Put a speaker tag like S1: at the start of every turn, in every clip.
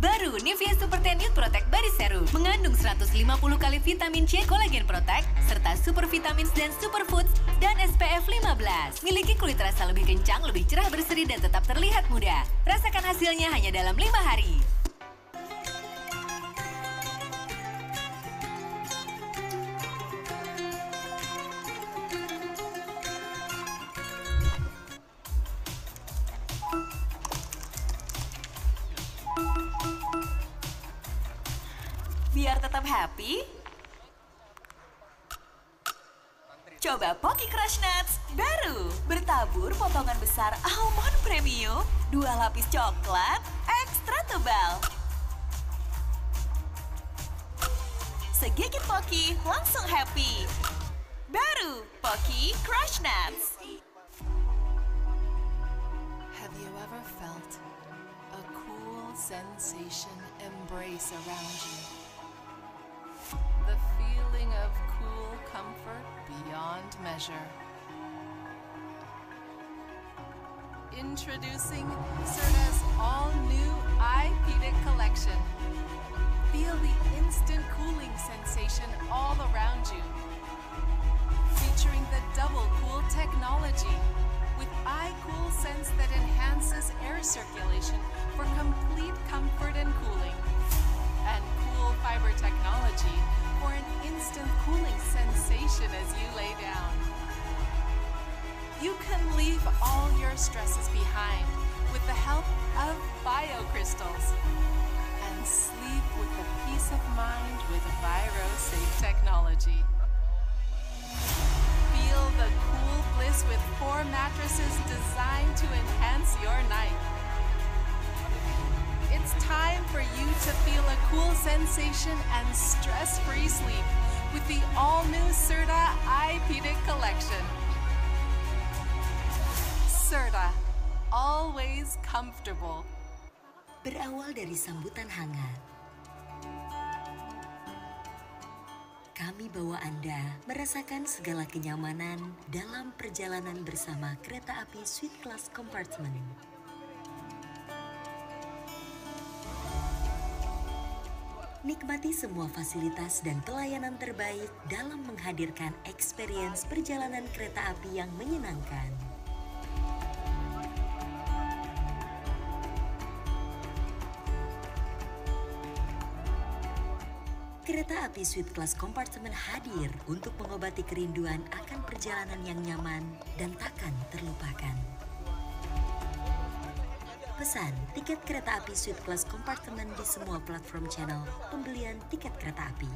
S1: Baru Nivea Super 10 Youth Protect Body Serum mengandung 150 kali vitamin C, kolagen protect, serta super vitamins dan superfoods dan SPF 15. Miliki kulit rasa lebih kencang, lebih cerah berseri dan tetap terlihat muda. Rasakan hasilnya hanya dalam 5 hari. Biar tetap happy, coba Pocky Crush Nuts baru. Bertabur potongan besar almond premium, 2 lapis coklat, ekstra tebal. Segigit Pocky langsung happy. Baru Pocky Crush Nuts.
S2: Have you ever felt a cool sensation embrace around you? The feeling of cool comfort beyond measure. Introducing Serta's all-new iPedic collection. Feel the instant cooling sensation all around you. Featuring the double cool technology with iCool Sense that enhances air circulation for complete comfort and cooling. And Cool Fiber technology for an instant cooling sensation as you lay down. You can leave all your stresses behind with the help of BioCrystals and sleep with the peace of mind with ViroSafe technology. Feel the cool bliss with 4 mattresses designed to enhance your night. It's time for you to feel a cool sensation and stress-free sleep with the all-new Serta iPedic collection. Serta, always comfortable.
S1: Berawal dari sambutan hangat, kami bawa Anda merasakan segala kenyamanan dalam perjalanan bersama kereta api Suite Class Compartment. Nikmati semua fasilitas dan pelayanan terbaik dalam menghadirkan experience perjalanan kereta api yang menyenangkan. Kereta api Suite Class Compartment hadir untuk mengobati kerinduan akan perjalanan yang nyaman dan takkan terlupakan. Pesan tiket kereta api Suite Class Compartment di semua platform channel pembelian tiket kereta api.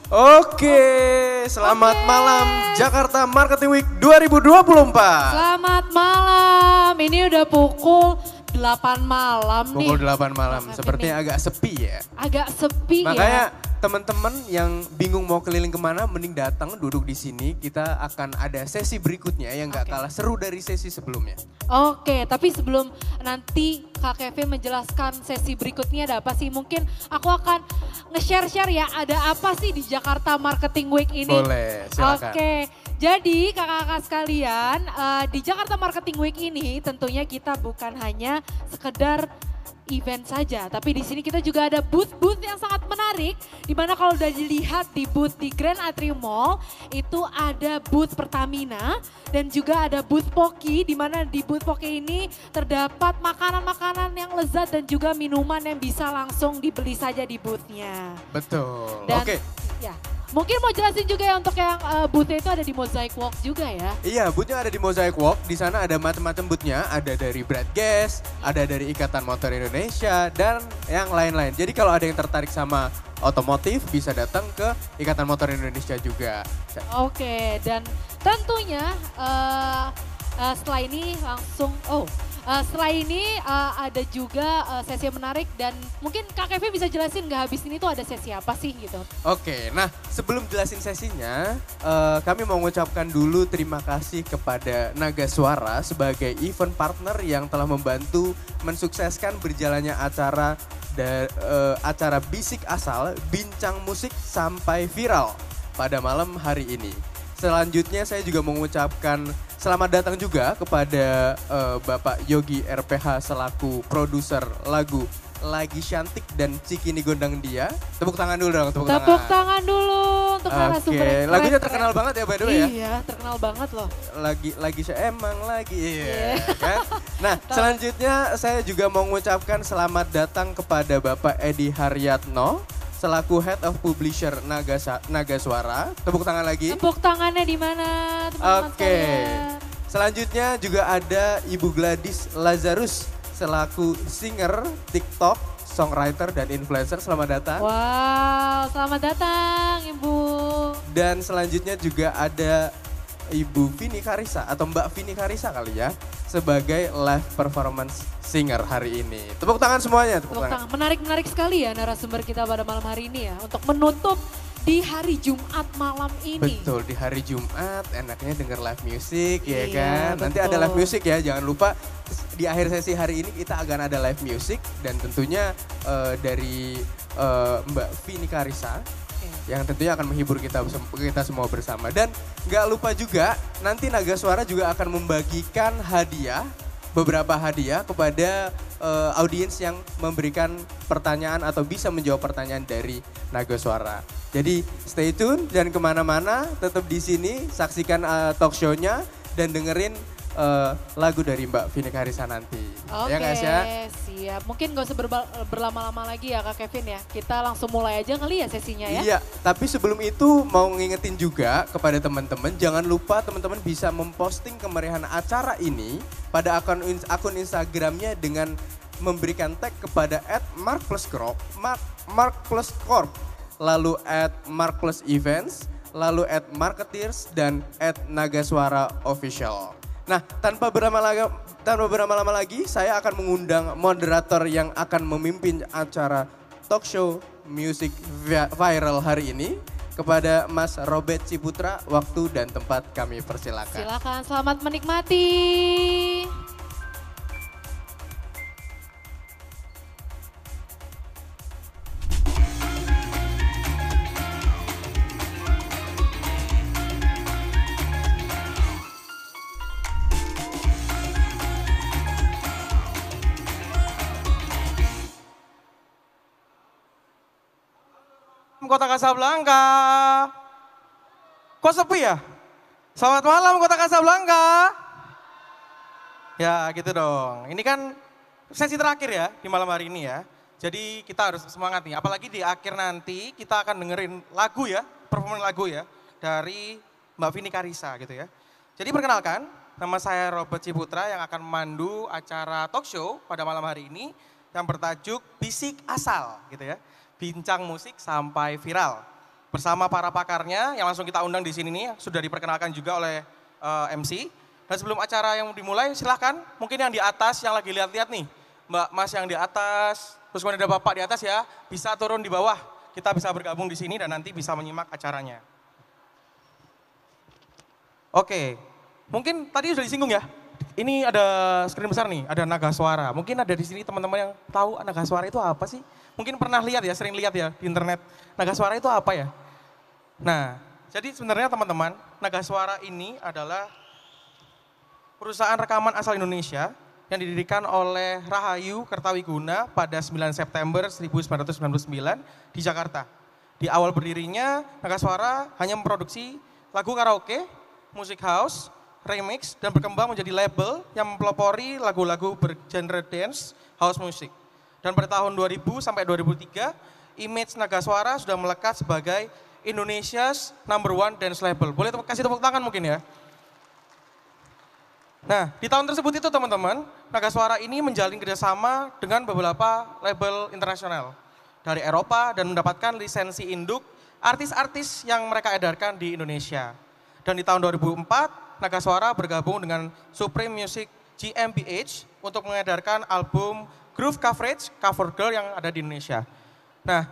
S3: Oke, selamat malam Jakarta Marketing Week 2024.
S4: Selamat malam, ini udah pukul 8 malam nih.
S3: Pukul 8 malam,
S4: Kak Kevin
S3: sepertinya
S4: nih.
S3: agak sepi ya.
S4: Agak sepi
S3: Makanya
S4: ya.
S3: teman-teman yang bingung mau keliling kemana, mending datang duduk di sini. Kita akan ada sesi berikutnya yang gak
S4: Oke.
S3: kalah seru dari sesi sebelumnya.
S4: Oke, tapi sebelum nanti Kak Kevin menjelaskan sesi berikutnya ada apa sih? Mungkin aku akan nge-share-share ya, ada apa sih di Jakarta Marketing Week ini?
S3: Boleh, silakan.
S4: Oke, jadi kakak-kakak sekalian, di Jakarta Marketing Week ini tentunya kita bukan hanya sekedar event saja, tapi di sini kita juga ada booth-booth yang sangat menarik. Dimana kalau udah dilihat di booth di Grand Atrium Mall, itu ada booth Pertamina dan juga ada booth Poki. Dimana di booth Poki ini terdapat makanan-makanan yang lezat dan juga minuman yang bisa langsung dibeli saja di boothnya.
S3: Betul.
S4: Dan,
S3: Oke.
S4: ya, mungkin mau jelasin juga ya untuk yang boothnya itu ada di Mosaic Walk juga ya.
S3: Iya, boothnya ada di Mosaic Walk. Di sana ada macam-macam boothnya. Ada dari Bradgas, ada dari Ikatan Motor Indonesia, dan yang lain-lain. Jadi kalau ada yang tertarik sama otomotif, bisa datang ke Ikatan Motor Indonesia juga.
S4: Oke, dan tentunya setelah ini langsung, setelah ini ada juga sesi yang menarik dan mungkin Kak Kevin bisa jelasin nggak habis ini tuh ada sesi apa sih gitu.
S3: Oke, nah sebelum jelasin sesinya, kami mau mengucapkan dulu terima kasih kepada Naga Suara sebagai event partner yang telah membantu mensukseskan berjalannya acara Bisik Asal, Bincang Musik Sampai Viral pada malam hari ini. Selanjutnya saya juga mengucapkan selamat datang juga kepada Bapak Yogi RPH selaku produser lagu Lagi Cantik dan Cikini Gondang Dia. Tepuk tangan dulu dong, tepuk
S4: Tepuk
S3: tangan.
S4: tangan dulu untuk narasumber yang keren,
S3: Lagunya
S4: keren.
S3: terkenal banget ya by the way ya.
S4: Iya, terkenal banget loh.
S3: Lagi emang lagi
S4: Iya.
S3: kan. Nah, selanjutnya saya juga mau mengucapkan selamat datang kepada Bapak Edi Haryatno selaku Head of Publisher Naga Suara. Tepuk tangan lagi.
S4: Tepuk tangannya di mana teman-teman
S3: Oke.
S4: sekalian?
S3: Selanjutnya juga ada Ibu Gladys Lazarus selaku singer, TikTok, songwriter dan influencer. Selamat datang.
S4: Wow, selamat datang Ibu.
S3: Dan selanjutnya juga ada Ibu Vini Karisa atau Mbak Vini Karisa kali ya sebagai live performance singer hari ini. Tepuk tangan semuanya, tepuk
S4: Tepuk
S3: tangan.
S4: tangan. Menarik-menarik sekali ya narasumber kita pada malam hari ini ya. Untuk menutup di hari Jumat malam ini.
S3: Betul, di hari Jumat enaknya denger live music ya
S4: Iya,
S3: kan. Nanti ada
S4: betul.
S3: live music ya, jangan lupa di akhir sesi hari ini kita akan ada live music dan tentunya dari Mbak Vini Karisa yang tentunya akan menghibur kita semua bersama. Dan nggak lupa juga nanti Naga Suara juga akan membagikan beberapa hadiah kepada audiens yang memberikan pertanyaan atau bisa menjawab pertanyaan dari Naga Suara. Jadi stay tune, jangan kemana-mana, tetap di sini, saksikan talk show-nya dan dengerin lagu dari Mbak Vini Karisa nanti.
S4: Oke,
S3: Ya nggak sih ya?
S4: siap. Mungkin gak usah berlama-lama lagi ya Kak Kevin ya. Kita langsung mulai aja kali ya sesinya ya.
S3: Iya, tapi sebelum itu mau ngingetin juga kepada teman-teman, jangan lupa teman-teman bisa memposting kemeriahan acara ini pada akun Instagramnya dengan memberikan tag kepada @markpluscorp, lalu @markplusevents, lalu @marketeers dan @nagasuara_official. Nah, tanpa berlama-lama lagi, saya akan mengundang moderator yang akan memimpin acara talk show Music Viral hari ini kepada Mas Robert Ciputra. Waktu dan tempat kami persilakan.
S4: Silakan, selamat menikmati.
S5: Kota Kasablanka. Kok sepi ya? Selamat malam Kota Kasablanka. Ya gitu dong. Ini kan sesi terakhir ya di malam hari ini ya. Jadi kita harus semangat nih. Apalagi di akhir nanti kita akan dengerin lagu ya. Performan lagu ya. Dari Mbak Vini Karisa gitu ya. Jadi perkenalkan, nama saya Robert Ciputra yang akan memandu acara talk show pada malam hari ini. Yang bertajuk Bisik Asal gitu ya. Bincang musik sampai viral. Bersama para pakarnya yang langsung kita undang di sini nih, sudah diperkenalkan juga oleh MC. Dan sebelum acara yang dimulai silahkan, mungkin yang di atas yang lagi lihat-lihat nih, Mbak Mas yang di atas, terus kemudian ada Bapak di atas ya, bisa turun di bawah. Kita bisa bergabung di sini dan nanti bisa menyimak acaranya. Oke, mungkin tadi sudah disinggung ya. Ini ada screen besar nih, ada naga suara. Mungkin ada di sini teman-teman yang tahu naga suara itu apa sih? Mungkin pernah lihat ya, sering lihat ya di internet. Naga suara itu apa ya? Nah, jadi sebenarnya teman-teman, naga suara ini adalah perusahaan rekaman asal Indonesia yang didirikan oleh Rahayu Kertawiguna pada 9 September 1999 di Jakarta. Di awal berdirinya, Naga Suara hanya memproduksi lagu karaoke, musik house, remix, dan berkembang menjadi label yang mempelopori lagu-lagu bergenre dance, house music. Dan pada tahun 2000 sampai 2003, image Naga Suara sudah melekat sebagai Indonesia's #1 dance label. Boleh kasih tepuk tangan mungkin ya? Nah, di tahun tersebut itu teman-teman, Naga Suara ini menjalin kerjasama dengan beberapa label internasional dari Eropa dan mendapatkan lisensi induk artis-artis yang mereka edarkan di Indonesia. Dan di tahun 2004, Naga Suara bergabung dengan Supreme Music GmbH untuk mengedarkan album Groove Coverage, Cover Girl yang ada di Indonesia. Nah,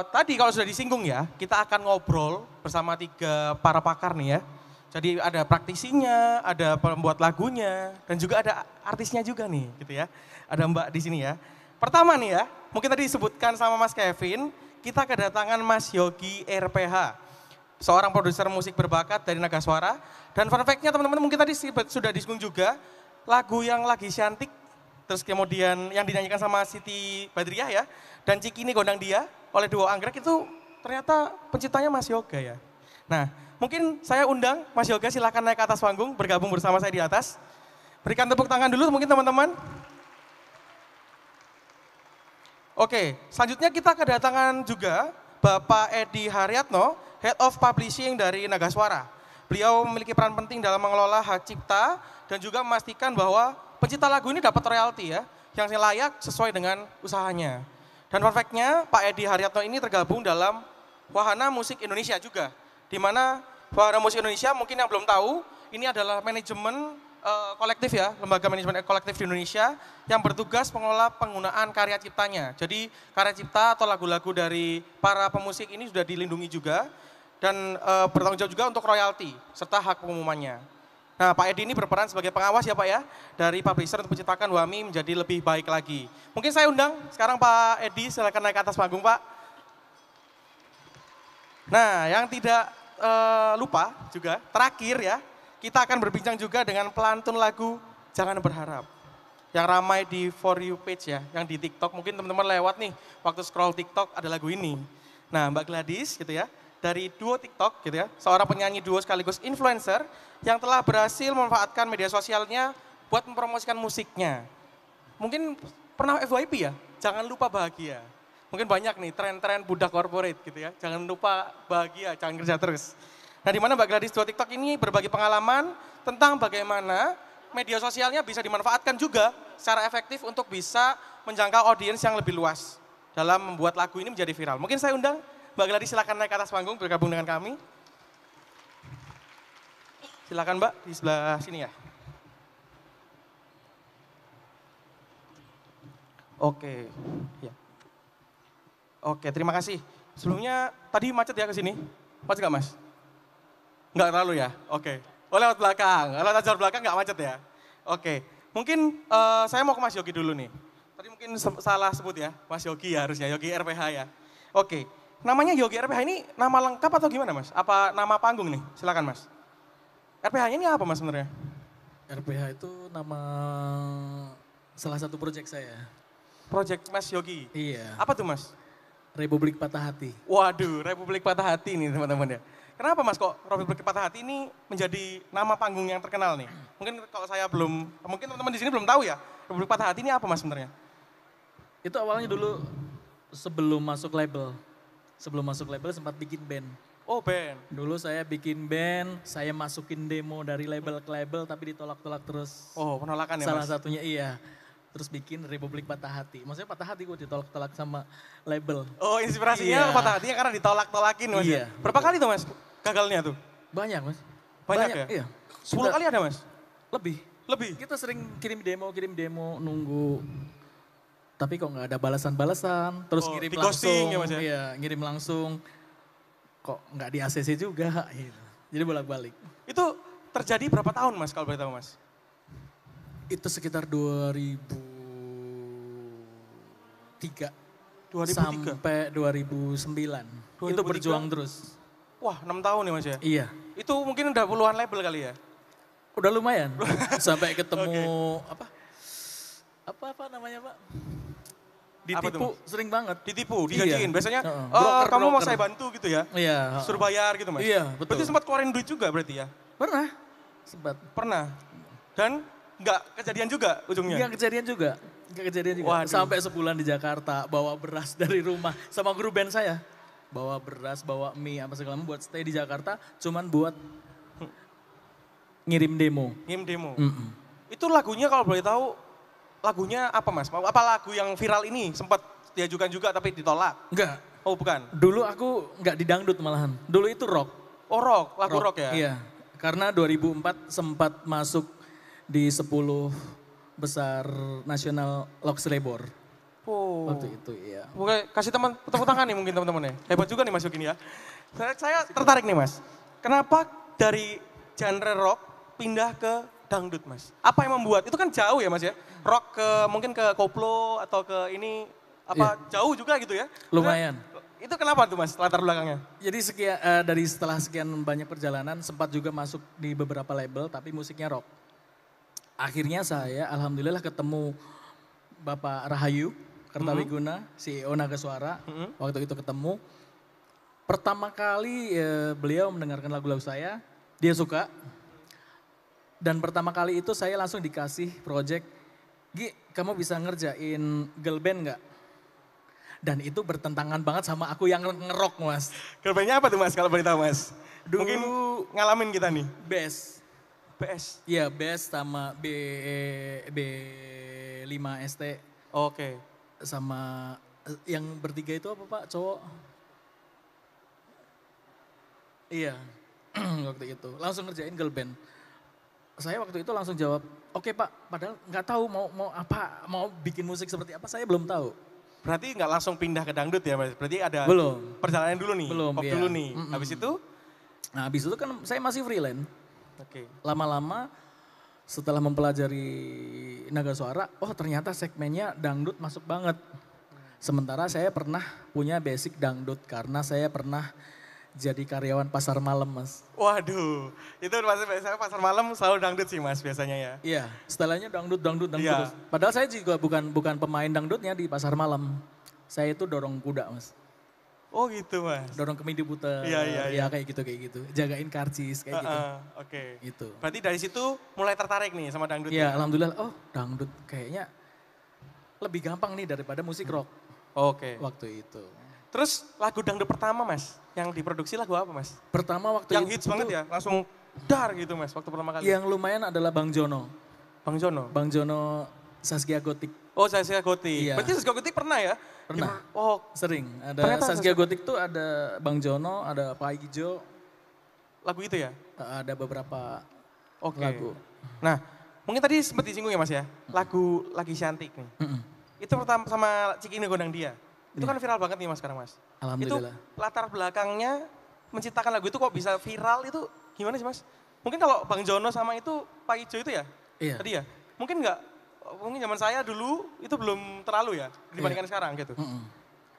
S5: tadi kalau sudah disinggung ya, kita akan ngobrol bersama 3 para pakar nih ya. Jadi ada praktisinya, ada pembuat lagunya, dan juga ada artisnya juga nih gitu ya. Ada Mbak di sini ya. Pertama nih ya, mungkin tadi disebutkan sama Mas Kevin, kita kedatangan Mas Yogi RPH. Seorang produser musik berbakat dari Naga Suara. Dan fun fact-nya teman-teman mungkin tadi sudah disinggung juga, lagu yang lagi cantik, terus kemudian yang dinyanyikan sama Siti Badriah ya, dan Cikini Gondang Dia oleh duo Anggrek itu ternyata penciptanya Mas Yoga ya. Nah, mungkin saya undang Mas Yoga, silakan naik ke atas panggung, bergabung bersama saya di atas. Berikan tepuk tangan dulu mungkin teman-teman. Oke, selanjutnya kita kedatangan juga Bapak Edi Haryatno, Head of Publishing dari Naga Suara. Beliau memiliki peran penting dalam mengelola hak cipta dan juga memastikan bahwa pencipta lagu ini dapat royalti ya, yang layak sesuai dengan usahanya. Dan fun fact-nya, Pak Edi Haryatno ini tergabung dalam Wahana Musik Indonesia juga. Di mana Wahana Musik Indonesia mungkin yang belum tahu, ini adalah manajemen kolektif ya, lembaga manajemen kolektif di Indonesia yang bertugas mengelola penggunaan karya ciptanya. Jadi karya cipta atau lagu-lagu dari para pemusik ini sudah dilindungi juga dan bertanggung jawab juga untuk royalti serta hak pengumumannya. Nah, Pak Edi ini berperan sebagai pengawas ya Pak ya, dari publisher untuk menciptakan WAMI menjadi lebih baik lagi. Mungkin saya undang sekarang Pak Edi, silakan naik ke atas panggung Pak. Nah, yang tidak lupa juga, terakhir ya, kita akan berbincang juga dengan pelantun lagu Jangan Berharap. Yang ramai di For You page ya, yang di TikTok, mungkin teman-teman lewat nih, waktu scroll TikTok ada lagu ini. Nah, Mbak Gladys gitu ya, dari duo TikTok gitu ya, seorang penyanyi duo sekaligus influencer yang telah berhasil memanfaatkan media sosialnya buat mempromosikan musiknya. Mungkin pernah FYP ya, jangan lupa bahagia. Mungkin banyak nih tren-tren budak corporate gitu ya, jangan lupa bahagia, jangan kerja terus. Nah, di mana Mbak Gladys duo TikTok ini berbagi pengalaman tentang bagaimana media sosialnya bisa dimanfaatkan juga secara efektif untuk bisa menjangkau audiens yang lebih luas dalam membuat lagu ini menjadi viral. Mungkin saya undang Mbak Gladys, silakan naik ke atas panggung bergabung dengan kami. Silakan Mbak, di sebelah sini ya. Oke, ya. Oke, terima kasih. Sebelumnya tadi macet ya ke sini? Macet nggak Mas? Nggak terlalu ya? Oke. Oh, lewat belakang, lewat jalur belakang nggak macet ya? Oke, mungkin saya mau ke Mas Yogi dulu nih. Tadi mungkin salah sebut ya, Mas Yogi ya harusnya, Yogi RPH ya. Oke, namanya Yogi RPH ini nama lengkap atau gimana Mas? Apa nama panggung nih? Silakan Mas. RPH-nya ini apa Mas sebenarnya?
S6: RPH itu nama salah satu proyek saya.
S5: Project Mas Yogi?
S6: Iya.
S5: Apa tuh Mas?
S6: Republik Patah Hati.
S5: Waduh, Republik Patah Hati nih teman-teman ya. Kenapa Mas kok Republik Patah Hati ini menjadi nama panggung yang terkenal nih? Mungkin kalau saya belum, mungkin teman-teman di sini belum tahu ya, Republik Patah Hati ini apa Mas sebenarnya?
S6: Itu awalnya dulu sebelum masuk label. Sebelum masuk label sempat bikin band.
S5: Oh band.
S6: Dulu saya bikin band, saya masukin demo dari label ke label tapi ditolak-tolak terus.
S5: Oh penolakan ya
S6: Salah
S5: Mas?
S6: satunya iya. Terus bikin Republik Patah Hati. Maksudnya patah hati gue ditolak-tolak sama label.
S5: Oh inspirasinya
S6: Iya.
S5: Patah Hatinya karena ditolak-tolakin Mas ya?
S6: Iya.
S5: Berapa kali tuh Mas gagalnya tuh?
S6: Banyak Mas.
S5: Banyak ya?
S6: Iya.
S5: 10 kali ada Mas?
S6: Lebih.
S5: Lebih?
S6: Kita sering kirim demo, nunggu. Tapi kok nggak ada balasan-balasan, terus
S5: Oh,
S6: ngirim
S5: di
S6: langsung.
S5: ghosting ya, Mas ya?
S6: Iya, ngirim langsung. Kok nggak di ACC juga gitu. Jadi bolak-balik.
S5: Itu terjadi berapa tahun Mas kalau boleh tahu Mas?
S6: Itu sekitar 2003
S5: 2003?
S6: sampai 2009. Itu
S5: 2003?
S6: berjuang terus.
S5: Wah 6 tahun ya Mas ya?
S6: Iya.
S5: Itu mungkin udah puluhan label kali ya?
S6: Udah lumayan. Sampai ketemu apa namanya Pak?
S5: Apa tuh,
S6: Ditipu sering banget.
S5: Ditipu,
S6: Iya.
S5: digajiin. Biasanya
S6: Broker,
S5: kamu mau
S6: broker.
S5: saya bantu gitu ya?
S6: Iya.
S5: Suruh bayar gitu Mas?
S6: Iya, betul.
S5: Berarti sempat keluarin duit juga berarti ya?
S6: Pernah. Sempat.
S5: Pernah. Dan nggak kejadian juga ujungnya?
S6: Enggak kejadian juga.
S5: Waduh.
S6: Sampai sebulan di Jakarta bawa beras dari rumah sama guru band saya. Bawa beras, bawa mie, apa segala macam buat stay di Jakarta. Cuman buat ngirim demo.
S5: Ngirim demo.
S6: Mm-mm.
S5: Itu lagunya kalau boleh tahu, lagunya apa Mas? Apa lagu yang viral ini sempat diajukan juga tapi ditolak?
S6: Enggak.
S5: Oh bukan?
S6: Dulu aku enggak di dangdut malahan. Dulu itu rock.
S5: Oh rock, lagu rock ya?
S6: Iya. Karena 2004 sempat masuk di 10 besar nasional Lux Labor.
S5: Oh.
S6: Waktu itu iya.
S5: Oke, kasih teman tepuk tangan nih mungkin teman-teman ya. Hebat juga nih Mas Yogi ya. Saya tertarik nih Mas. Kenapa dari genre rock pindah ke dangdut Mas? Apa yang membuat? Itu kan jauh ya Mas ya. Rock ke mungkin ke koplo atau ke ini apa jauh juga gitu ya.
S6: Lumayan.
S5: Itu kenapa tuh Mas latar belakangnya?
S6: Jadi setelah sekian banyak perjalanan sempat juga masuk di beberapa label tapi musiknya rock. Akhirnya saya alhamdulillah ketemu Bapak Rahayu Kertawiguna, CEO Naga Suara. Waktu itu ketemu. Pertama kali beliau mendengarkan lagu-lagu saya, dia suka. Dan pertama kali itu saya langsung dikasih project, Gi kamu bisa ngerjain girl band gak? Dan itu bertentangan banget sama aku yang ngerok Mas.
S5: Gerbangnya apa tuh Mas kalau boleh tahu Mas?
S6: Dulu
S5: Mungkin ngalamin kita nih.
S6: bass.
S5: PS.
S6: Iya bass sama B5ST
S5: Oke.
S6: sama yang bertiga itu apa Pak cowok? Iya waktu itu langsung ngerjain girl band. Saya waktu itu langsung jawab, oke Pak, padahal nggak tahu mau bikin musik seperti apa saya belum tahu.
S5: Berarti nggak langsung pindah ke dangdut ya Mas? Berarti ada
S6: Belum.
S5: perjalanan dulu nih?
S6: Belum,
S5: Pop
S6: iya.
S5: dulu nih. Habis itu?
S6: Nah habis itu kan saya masih freelance.
S5: Oke.
S6: Lama-lama setelah mempelajari Naga Suara, oh ternyata segmennya dangdut masuk banget. Sementara saya pernah punya basic dangdut karena saya pernah jadi karyawan pasar malam Mas.
S5: Waduh, itu biasanya pasar malam selalu dangdut sih Mas biasanya ya.
S6: Iya, setelahnya dangdut
S5: Iya.
S6: terus. Padahal saya juga bukan pemain dangdutnya di pasar malam. Saya itu dorong kuda Mas.
S5: Oh gitu Mas.
S6: Dorong kemidi puter.
S5: Iya.
S6: Ya kayak gitu. Jagain karcis kayak gitu.
S5: Oke.
S6: Gitu.
S5: Berarti dari situ mulai tertarik nih sama dangdut.
S6: Iya, alhamdulillah. Oh, dangdut kayaknya lebih gampang nih daripada musik rock
S5: Oke.
S6: waktu itu.
S5: Terus lagu dangdut pertama Mas, yang diproduksi lagu apa Mas?
S6: Pertama waktu
S5: Yang
S6: itu
S5: hits banget ya, langsung dar gitu Mas waktu pertama kali.
S6: yang lumayan adalah Bang Jono.
S5: Bang Jono.
S6: Bang Jono Saskia Gotik.
S5: Oh Saskia Gotik.
S6: Iya.
S5: Berarti Saskia Gotik pernah ya?
S6: Pernah.
S5: Oh
S6: Sering. Ada
S5: Ternyata
S6: Saskia Gotik tuh ada Bang Jono, ada Pak Ijo,
S5: lagu itu ya?
S6: ada beberapa
S5: Oke.
S6: lagu.
S5: Nah mungkin tadi sempat disinggung ya Mas ya, lagu Lagi Cantik nih.
S6: Mm-mm.
S5: Itu pertama sama Cikini Gondang Dia. Itu kan viral banget nih Mas sekarang Mas.
S6: Alhamdulillah.
S5: Itu latar belakangnya menciptakan lagu itu kok bisa viral itu gimana sih Mas? Mungkin kalau Bang Jono sama itu Pak Ijo itu ya?
S6: Iya.
S5: Tadi ya? Mungkin mungkin zaman saya dulu itu belum terlalu ya dibandingkan sekarang gitu.
S6: Mm-mm.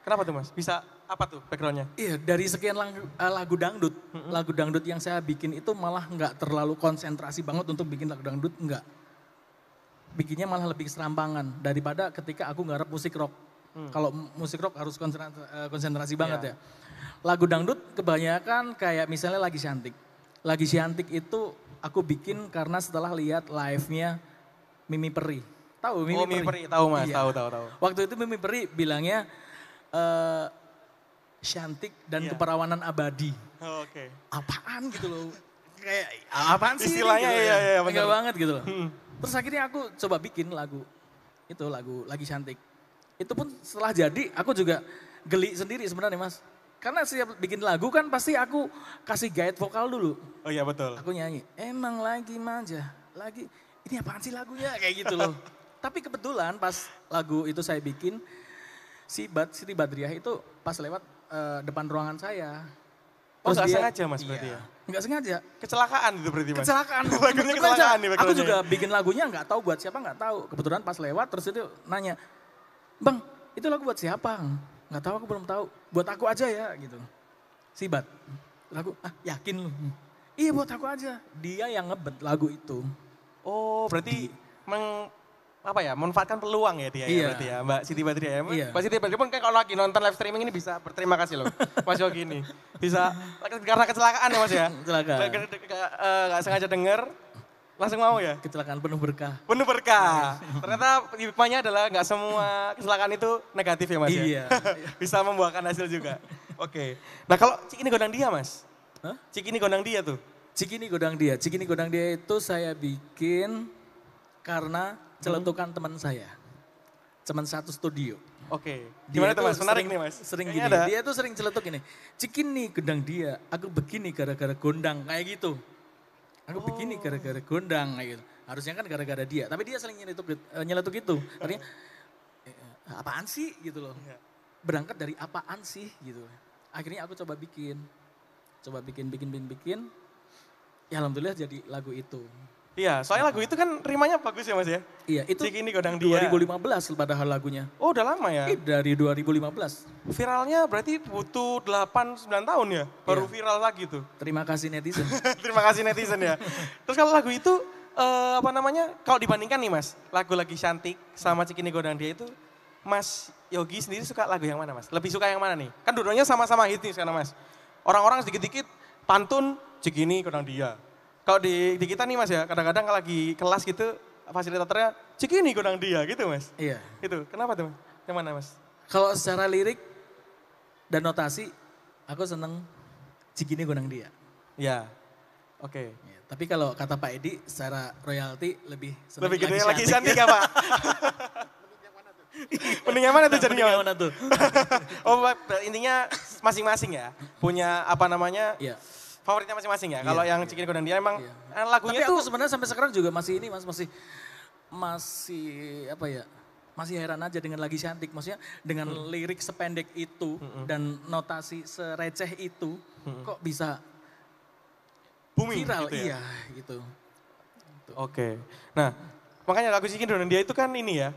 S5: Kenapa tuh Mas? Bisa apa tuh backgroundnya?
S6: Iya, dari sekian lagu dangdut, lagu dangdut yang saya bikin itu malah nggak terlalu konsentrasi banget untuk bikin lagu dangdut, enggak. Bikinnya malah lebih serampangan daripada ketika aku nggarap musik rock. Kalau musik rock harus konsentrasi banget ya. Lagu dangdut kebanyakan kayak misalnya Lagi Cantik. Lagi Cantik itu aku bikin karena setelah lihat live-nya Mimi Peri. Tahu Mimi
S5: Oh
S6: Peri?
S5: Mimi Peri, tahu Mas,
S6: Iya.
S5: tahu.
S6: Waktu itu Mimi Peri bilangnya cantik dan
S5: Iya.
S6: keperawanan abadi.
S5: Oh, Oke.
S6: Apaan gitu loh. Kayak apaan sih?
S5: Istilahnya
S6: gitu
S5: iya,
S6: ya.
S5: bener.
S6: Enggak banget gitu loh. Terus akhirnya aku coba bikin lagu. Itu lagu Lagi Cantik. Itu pun setelah jadi aku juga geli sendiri sebenarnya Mas. Karena setiap bikin lagu kan pasti aku kasih guide vokal dulu.
S5: Oh iya betul.
S6: Aku nyanyi, emang lagi manja, lagi ini apaan sih lagunya kayak gitu loh. Tapi kebetulan pas lagu itu saya bikin, Siti Badriah itu pas lewat depan ruangan saya.
S5: Oh nggak
S6: dia-
S5: sengaja mas berarti
S6: Iya,
S5: ya?
S6: nggak sengaja.
S5: Kecelakaan itu berarti mas?
S6: Kecelakaan.
S5: Lagunya
S6: Kebetulan
S5: kecelakaan nih
S6: Aku
S5: backgroundnya.
S6: juga bikin lagunya nggak tahu buat siapa nggak tahu. Kebetulan pas lewat terus itu nanya, Bang itu lagu buat siapa? Nggak tahu, aku belum tahu. Buat aku aja ya gitu. Sibat, lagu yakin lu? Iya buat aku aja. Dia yang ngebet lagu itu.
S5: Oh berarti memanfaatkan peluang ya dia ya
S6: Iya.
S5: berarti ya Mbak Siti Badriah ya.
S6: Iya.
S5: Mbak Siti Badriah pun kan kalau lagi nonton live streaming ini bisa berterima kasih loh Mas Yogi ini. Bisa karena kecelakaan ya mas ya?
S6: Kecelakaan.
S5: Gak sengaja denger, langsung mau ya?
S6: Kecelakaan penuh berkah.
S5: Penuh berkah. Ternyata hikmahnya adalah nggak semua kecelakaan itu negatif ya mas ya?
S6: Iya.
S5: Bisa membuahkan hasil juga. Oke. Nah kalau Cikini Gondang Dia mas?
S6: Hah?
S5: Cikini Gondang Dia tuh?
S6: Cikini Godang Dia. Cikini Godang Dia itu saya bikin karena celetukan teman saya. Teman satu studio.
S5: Oke.
S6: Dia
S5: Gimana tuh
S6: tuh
S5: mas? Menarik
S6: sering-
S5: nih mas.
S6: Sering
S5: Kayaknya
S6: gini,
S5: ada.
S6: dia tuh sering celetuk gini. Cikini Godang Dia, aku begini gara-gara gondang kayak gitu. Aku begini gara-gara gondang kayak gitu. Harusnya kan gara-gara dia, tapi dia sering nyeletuk itu. Artinya apaan sih gitu loh. Berangkat dari apaan sih gitu. Akhirnya aku coba bikin. Bikin. Ya alhamdulillah jadi lagu itu.
S5: Iya, soalnya lagu itu kan rimanya bagus ya mas ya?
S6: Iya, itu
S5: Cikini Godang Dia.
S6: 2015 padahal lagunya.
S5: Oh udah lama ya?
S6: Dari 2015.
S5: Viralnya berarti butuh 8-9 tahun ya? Baru
S6: Iya.
S5: viral lagi tuh.
S6: Terima kasih netizen.
S5: Terima kasih netizen ya. Terus kalau lagu itu kalau dibandingkan nih mas, lagu lagi cantik sama Cikini Godang Dia itu, Mas Yogi sendiri suka lagu yang mana mas? Lebih suka yang mana nih? Kan dua-duanya sama-sama hit nih sekarang mas. Orang-orang sedikit-dikit pantun Cikini Godang Dia. Kalau di kita nih mas ya, kadang-kadang kalau lagi kelas gitu, fasilitatornya Cikini Godang Dia gitu mas.
S6: Iya.
S5: Itu, kenapa tuh mas? Yang mana mas?
S6: Kalau secara lirik dan notasi, aku seneng Cikini Godang Dia.
S5: Ya, oke.
S6: Ya, tapi kalau kata Pak Edi, secara royalti lebih seneng
S5: Lebih gede lagi cantik ya pak? Mending yang mana tuh jadinya?
S6: Mending yang mana tuh?
S5: Oh intinya masing-masing ya, punya apa namanya,
S6: Iya.
S5: favoritnya masing-masing ya.
S6: Iya,
S5: Kalau yang
S6: iya.
S5: Cikini Godang Dia emang
S6: Iya.
S5: lagunya
S6: Tapi
S5: tuh
S6: aku sebenarnya sampai sekarang juga masih ini mas, masih apa ya, masih heran aja dengan Lagi Cantik. Maksudnya dengan lirik sependek itu dan notasi sereceh itu, kok bisa
S5: booming
S6: viral,
S5: gitu ya.
S6: iya gitu.
S5: Oke. Nah, makanya lagu Cikini Godang Dia itu kan ini ya,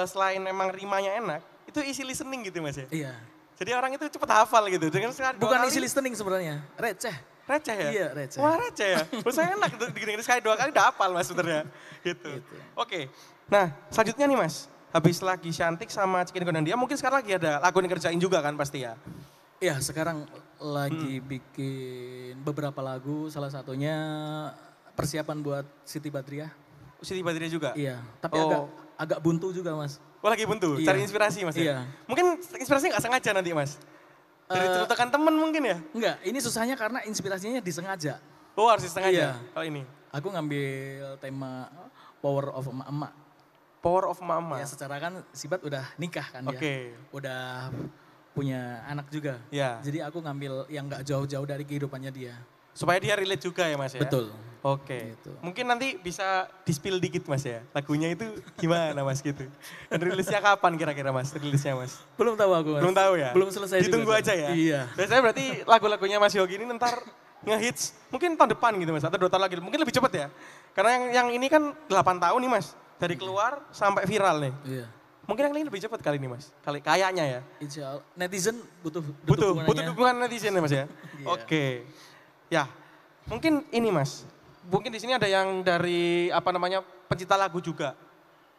S5: selain emang rimanya enak, itu isi listening gitu mas ya.
S6: Iya.
S5: Jadi orang itu cepet hafal gitu. Dengan sekali dua
S6: Bukan
S5: kali,
S6: isi listening sebenarnya, receh.
S5: receh ya?
S6: Iya, receh.
S5: Wah receh ya? Menurut saya enak itu didengerin sekali dua kali udah hafal mas sebenarnya. Gitu.
S6: Gitu.
S5: Oke. Nah selanjutnya nih mas, habis Lagi Cantik sama Cikini Godang Dia, mungkin sekarang lagi ada lagu yang dikerjain juga kan pasti ya?
S6: Iya, sekarang lagi bikin beberapa lagu, salah satunya persiapan buat Siti Badriah.
S5: Siti Badriah juga?
S6: Iya, tapi
S5: Oh.
S6: agak buntu juga mas.
S5: Oh lagi buntu,
S6: Iya.
S5: cari inspirasi mas ya?
S6: Iya.
S5: Mungkin inspirasinya gak sengaja nanti mas? Dari ceritakan temen mungkin ya?
S6: Enggak, ini susahnya karena inspirasinya disengaja.
S5: Oh harus disengaja
S6: Iya.
S5: kalau ini?
S6: Aku ngambil tema Power of Emak-emak.
S5: Power of Mama.
S6: Ya secara kan Sibat udah nikah kan ya.
S5: Oke.
S6: Udah punya anak juga.
S5: Iya.
S6: Jadi aku ngambil yang gak jauh-jauh dari kehidupannya dia.
S5: Supaya dia relate juga ya mas ya?
S6: Betul.
S5: Oke.
S6: Gitu.
S5: Mungkin nanti bisa di-spill dikit mas ya? Lagunya itu gimana mas gitu? Dan rilisnya kapan kira-kira mas? Rilisnya mas?
S6: Belum tahu aku mas.
S5: Belum tahu ya?
S6: Belum selesai
S5: Ditunggu
S6: juga.
S5: aja ya?
S6: Iya.
S5: Biasanya berarti lagu-lagunya Mas Yogi ini ntar ngehits mungkin tahun depan gitu mas, atau 2 tahun lagi. Mungkin lebih cepet ya. Karena yang ini kan 8 tahun nih mas. Dari keluar sampai viral nih.
S6: Iya.
S5: Mungkin yang ini lebih cepet kali ini mas. Kayaknya ya.
S6: Insya Allah. Netizen butuh
S5: Butuh
S6: dukungannya.
S5: dukungan netizen ya mas ya.
S6: Iya.
S5: Oke. Ya, mungkin ini mas. Mungkin di sini ada yang dari apa namanya pencipta lagu juga.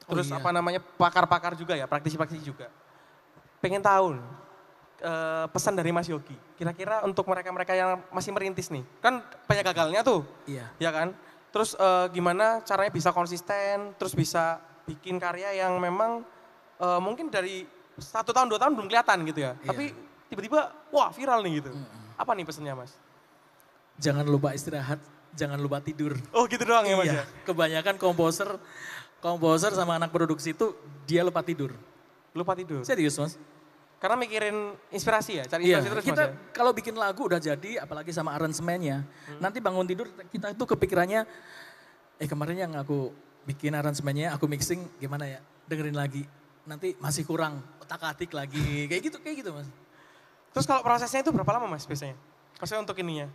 S5: Terus
S6: iya.
S5: apa namanya pakar-pakar juga ya, praktisi-praktisi juga. Pengen tahu pesan dari Mas Yogi. Kira-kira untuk mereka-mereka yang masih merintis nih. Kan banyak gagalnya tuh.
S6: Iya.
S5: Ya kan? Terus gimana caranya bisa konsisten, terus bisa bikin karya yang memang mungkin dari 1 tahun 2 tahun belum kelihatan gitu ya.
S6: Iya.
S5: Tapi tiba-tiba wah viral nih gitu. Apa nih pesannya mas?
S6: Jangan lupa istirahat, jangan lupa tidur.
S5: Oh gitu doang ya mas ya?
S6: Iya. Kebanyakan komposer sama anak produksi itu dia lupa tidur.
S5: Lupa tidur.
S6: Serius mas?
S5: Karena mikirin inspirasi ya, cari
S6: Iya,
S5: inspirasi terus
S6: kita
S5: mas ya?
S6: kalau bikin lagu udah jadi, apalagi sama aransemennya, nanti bangun tidur kita tuh kepikirannya, kemarin yang aku bikin aransemennya, aku mixing gimana ya, dengerin lagi. Nanti masih kurang, otak-atik lagi, kayak gitu Mas.
S5: Terus kalau prosesnya itu berapa lama Mas biasanya? Maksudnya untuk ininya,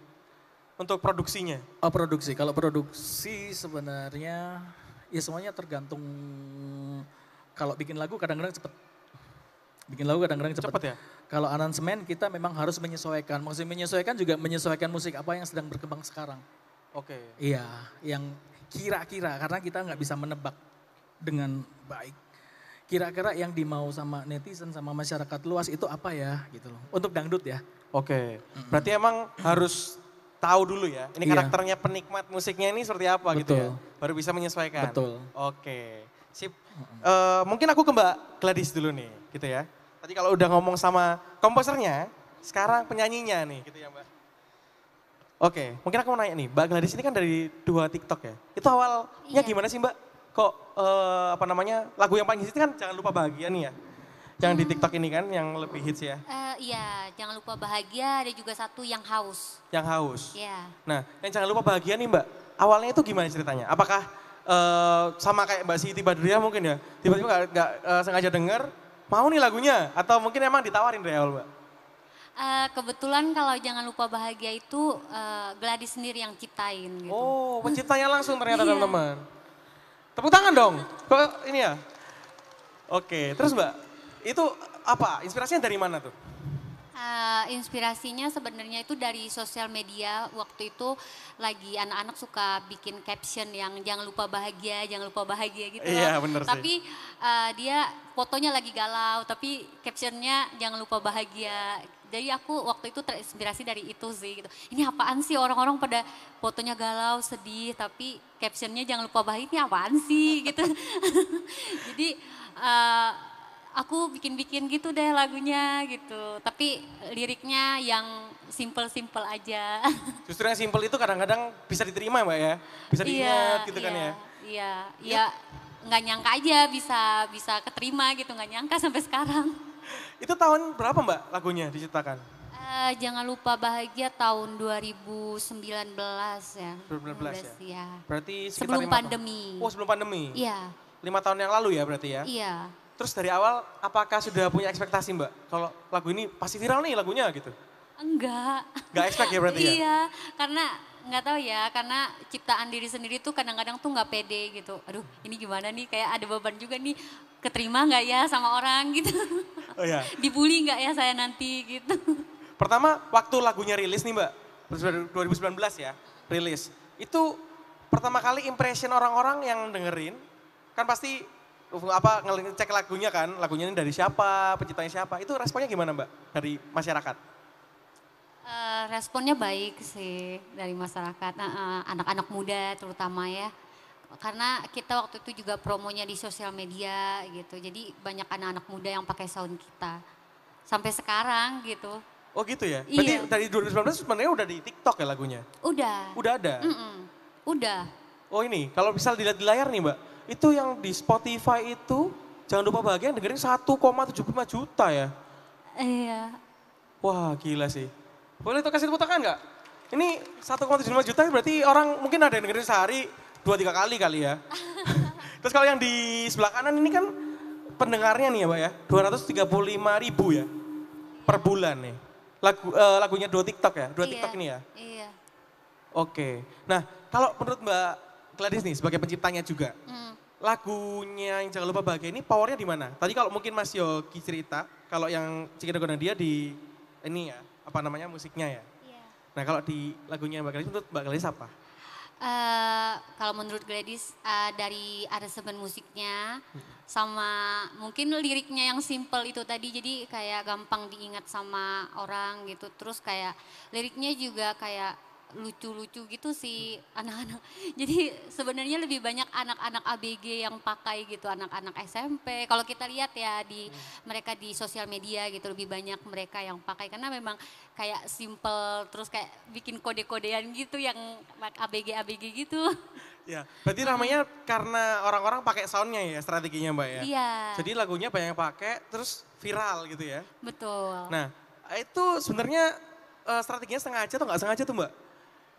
S5: untuk produksinya?
S6: Oh produksi, kalau produksi sebenarnya ya semuanya tergantung, kalau bikin lagu kadang-kadang cepet. Bikin lagu kadang-kadang cepet.
S5: Cepet ya?
S6: Kalau aransemen kita memang harus menyesuaikan, maksudnya menyesuaikan juga menyesuaikan musik apa yang sedang berkembang sekarang.
S5: Oke.
S6: Iya, yang kira-kira karena kita nggak bisa menebak dengan baik. Kira-kira yang dimau sama netizen sama masyarakat luas itu apa ya gitu loh. Untuk dangdut ya.
S5: Oke. Berarti emang harus tahu dulu ya. Ini
S6: Iya.
S5: karakternya penikmat musiknya ini seperti apa gitu ya.
S6: Betul.
S5: Baru bisa menyesuaikan.
S6: Betul.
S5: Oke. Sip. Mungkin aku ke Mbak Gladys dulu nih gitu ya. Tadi kalau udah ngomong sama komposernya, sekarang penyanyinya nih gitu ya Mbak. Oke, mungkin aku mau nanya nih, Mbak Gladys ini kan dari dua TikTok ya. Itu awalnya gimana sih Mbak? Kok lagu yang paling hits itu kan Jangan Lupa Bahagia nih ya. Yang di TikTok ini kan yang lebih hits ya.
S7: Iya, Jangan Lupa Bahagia, ada juga satu Yang Haus.
S5: Yang Haus.
S7: Iya.
S5: Nah, yang Jangan Lupa Bahagia nih Mbak, awalnya itu gimana ceritanya? Apakah sama kayak Mbak Siti Badriah mungkin ya, tiba-tiba nggak sengaja denger, mau nih lagunya? Atau mungkin emang ditawarin dari awal Mbak?
S7: Kebetulan kalau Jangan Lupa Bahagia itu Gladys sendiri yang ciptain gitu.
S5: Oh, penciptanya langsung ternyata
S7: Iya.
S5: teman-teman. Tepuk tangan dong, kok ini ya? Oke, terus Mbak, itu apa? Inspirasinya dari mana tuh?
S7: Inspirasinya sebenarnya itu dari sosial media. Waktu itu lagi anak-anak suka bikin caption yang jangan lupa bahagia gitu.
S5: Iya, bener sih.
S7: Tapi dia fotonya lagi galau, tapi captionnya jangan lupa bahagia. Jadi aku waktu itu terinspirasi dari itu sih gitu. Ini apaan sih orang-orang pada fotonya galau, sedih, tapi captionnya jangan lupa bahagia, ini apaan sih gitu. Jadi aku bikin-bikin gitu deh lagunya gitu. Tapi liriknya yang simple-simple aja.
S5: Justru yang simple itu kadang-kadang bisa diterima Mbak ya? Bisa diingat gitu kan ya?
S7: Iya, nggak nyangka aja bisa keterima gitu, nggak nyangka sampai sekarang.
S5: Itu tahun berapa Mbak lagunya diciptakan?
S7: Jangan Lupa Bahagia tahun 2019 ya.
S5: 2019 ya?
S7: Iya.
S5: Berarti sekitar
S7: Sebelum
S5: 5 tahun.
S7: pandemi.
S5: Oh sebelum pandemi?
S7: Iya,
S5: 5 tahun yang lalu ya berarti ya?
S7: iya.
S5: Terus dari awal apakah sudah punya ekspektasi Mbak? Kalau lagu ini pasti viral nih lagunya gitu?
S7: Enggak.
S5: Gak expect ya berarti ya?
S7: Iya, karena nggak tahu ya, karena ciptaan diri sendiri tuh kadang-kadang tuh nggak pede gitu. Aduh, ini gimana nih? Kayak ada beban juga nih. Keterima nggak ya sama orang gitu?
S5: Oh ya.
S7: Dibully nggak ya saya nanti gitu?
S5: Pertama waktu lagunya rilis nih Mbak, 2019 ya rilis. Itu pertama kali impression orang-orang yang dengerin, kan pasti ngecek lagunya kan, lagunya ini dari siapa, penciptanya siapa, itu responnya gimana Mbak dari masyarakat?
S7: Responnya baik sih dari masyarakat, anak-anak muda terutama ya. Karena kita waktu itu juga promonya di sosial media gitu, jadi banyak anak-anak muda yang pakai sound kita. Sampai sekarang gitu.
S5: Oh gitu ya? Berarti
S7: Iya.
S5: dari 2019 sebenarnya udah di TikTok ya lagunya?
S7: Udah.
S5: Udah ada?
S7: Udah.
S5: Oh ini, kalau bisa dilihat di layar nih Mbak, itu yang di Spotify itu, Jangan Lupa Bahagia yang dengerin 1,75 juta ya?
S7: Iya.
S5: Wah gila sih. Boleh tuh kasih tepuk tangan nggak? Ini 1,75 juta berarti orang mungkin ada yang dengerin sehari 2-3 kali ya. Terus kalau yang di sebelah kanan ini kan pendengarnya nih ya Mbak ya, 235 ribu ya per bulan nih. Lagunya dua TikTok ya, dua TikTok ini ya?
S7: Iya.
S5: Oke, nah kalau menurut Mbak Gladys nih sebagai penciptanya juga, lagunya yang Jangan Lupa Bahagia ini powernya di mana? Tadi kalau mungkin Mas Yogi cerita, kalau yang Cikidang Gondang Dia di ini ya, apa namanya musiknya ya?
S7: Iya.
S5: Nah kalau di lagunya Mbak Gladys, menurut Mbak Gladys apa?
S7: Kalau menurut Gladys dari aransemen musiknya sama mungkin liriknya yang simple itu tadi, jadi kayak gampang diingat sama orang gitu. Terus kayak liriknya juga kayak lucu-lucu gitu sih anak-anak. Jadi sebenarnya lebih banyak anak-anak ABG yang pakai gitu, anak-anak SMP. Kalau kita lihat ya di mereka di sosial media gitu, lebih banyak mereka yang pakai karena memang kayak simple, terus kayak bikin kode-kodean gitu yang ABG gitu.
S5: Ya, berarti ramainya karena orang-orang pakai soundnya ya strateginya Mbak ya?
S7: Iya.
S5: Jadi lagunya banyak yang pakai terus viral gitu ya?
S7: Betul.
S5: Nah itu sebenarnya strateginya sengaja atau nggak sengaja tuh Mbak?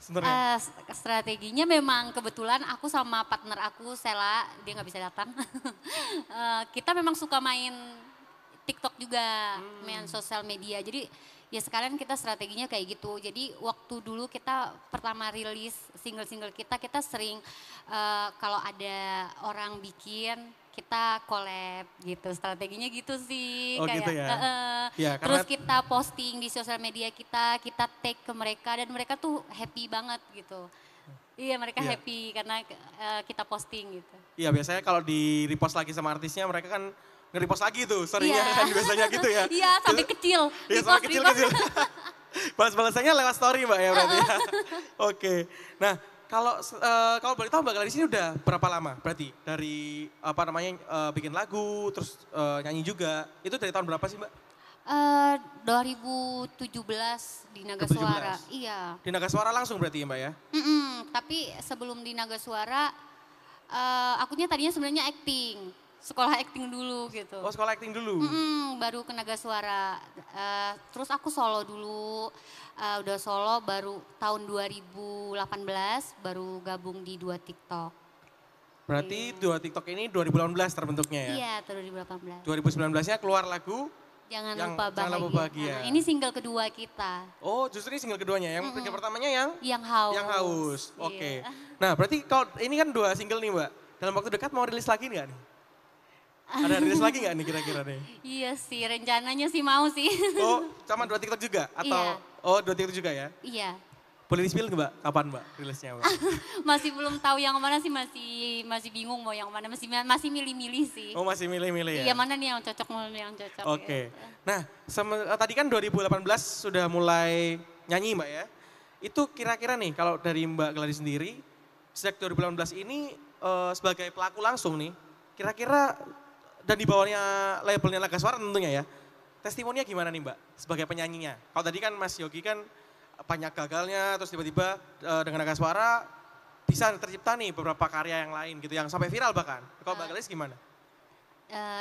S5: sebenarnya?
S7: Strateginya memang kebetulan aku sama partner aku, Sela, dia nggak bisa datang. Kita memang suka main TikTok juga, main sosial media. Jadi ya sekarang kita strateginya kayak gitu. Jadi waktu dulu kita pertama rilis single-single kita sering kalau ada orang bikin, kita collab gitu. Strateginya gitu sih.
S5: Oh
S7: kayak,
S5: gitu ya? Ya,
S7: terus
S5: karena
S7: kita posting di sosial media kita tag ke mereka dan mereka tuh happy banget gitu. Iya mereka
S5: Iya.
S7: happy karena kita posting gitu.
S5: iya biasanya kalau di repost lagi sama artisnya mereka kan nge-repost lagi tuh story-nya
S7: Iya.
S5: kan biasanya gitu ya.
S7: Iya sampai kecil.
S5: Iya sampai
S7: Repost,
S5: kecil-kecil. Balas-balasannya lewat story Mbak ya berarti ya. Oke. Nah kalau boleh tahu Mbak Gladys ini udah berapa lama berarti dari apa namanya bikin lagu terus nyanyi juga itu dari tahun berapa sih Mbak?
S7: 2017 di Naga
S5: 2017.
S7: Suara. Iya.
S5: Di Naga Suara langsung berarti ya Mbak ya?
S7: Tapi sebelum di Naga Suara, akunya tadinya sebenarnya acting. Sekolah acting dulu gitu.
S5: Oh sekolah acting dulu?
S7: Baru ke Naga Suara. Terus aku solo dulu. Udah solo baru tahun 2018 baru gabung di Dua TikTok.
S5: Berarti Dua TikTok ini 2018 terbentuknya ya?
S7: Iya, 2018.
S5: 2019-nya keluar lagu,
S7: Jangan
S5: Yang
S7: lupa
S5: Jangan
S7: bahagia.
S5: Lupa Bahagia.
S7: Nah, ini single kedua kita.
S5: oh justru ini single keduanya, yang single pertamanya yang?
S7: Yang haus.
S5: Yang haus,
S7: Iya.
S5: oke. Nah berarti kalau ini kan 2 single nih Mbak, dalam waktu dekat mau rilis lagi nggak nih? Ada rilis lagi nggak nih kira-kira nih?
S7: Iya sih, rencananya sih mau sih.
S5: Oh sama Dua TikTok juga? Atau,
S7: Iya.
S5: oh Dua TikTok juga ya?
S7: Iya.
S5: Boleh di-spill nggak Mbak? Kapan Mbak rilisnya Mbak?
S7: Masih belum tahu yang mana sih, masih bingung mau yang mana, masih milih-milih sih.
S5: Oh masih milih-milih ya?
S7: Iya mana nih yang cocok, mana nih yang cocok.
S5: Oke.
S7: gitu.
S5: Nah, tadi kan 2018 sudah mulai nyanyi Mbak ya. Itu kira-kira nih kalau dari Mbak Gladys sendiri, sejak 2018 ini sebagai pelaku langsung nih, kira-kira dan di bawahnya labelnya Naga Suara tentunya ya, testimoninya gimana nih Mbak sebagai penyanyinya? Kalau tadi kan Mas Yogi kan banyak gagalnya, terus tiba-tiba dengan Naga Suara bisa tercipta nih beberapa karya yang lain gitu, yang sampai viral bahkan. Kalau Mbak Gladys gimana?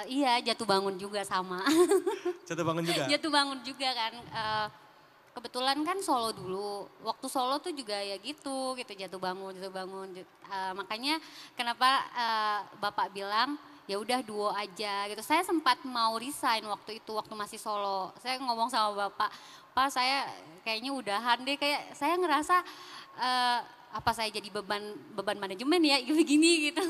S7: Iya, jatuh bangun juga sama.
S5: Jatuh bangun juga?
S7: Jatuh bangun juga kan. Kebetulan kan solo dulu. Waktu solo tuh juga ya gitu jatuh bangun. Makanya kenapa Bapak bilang ya udah duo aja gitu. Saya sempat mau resign waktu itu, waktu masih solo. Saya ngomong sama Bapak, Pak saya kayaknya udahan deh, kayak saya ngerasa apa saya jadi beban manajemen ya begini gitu.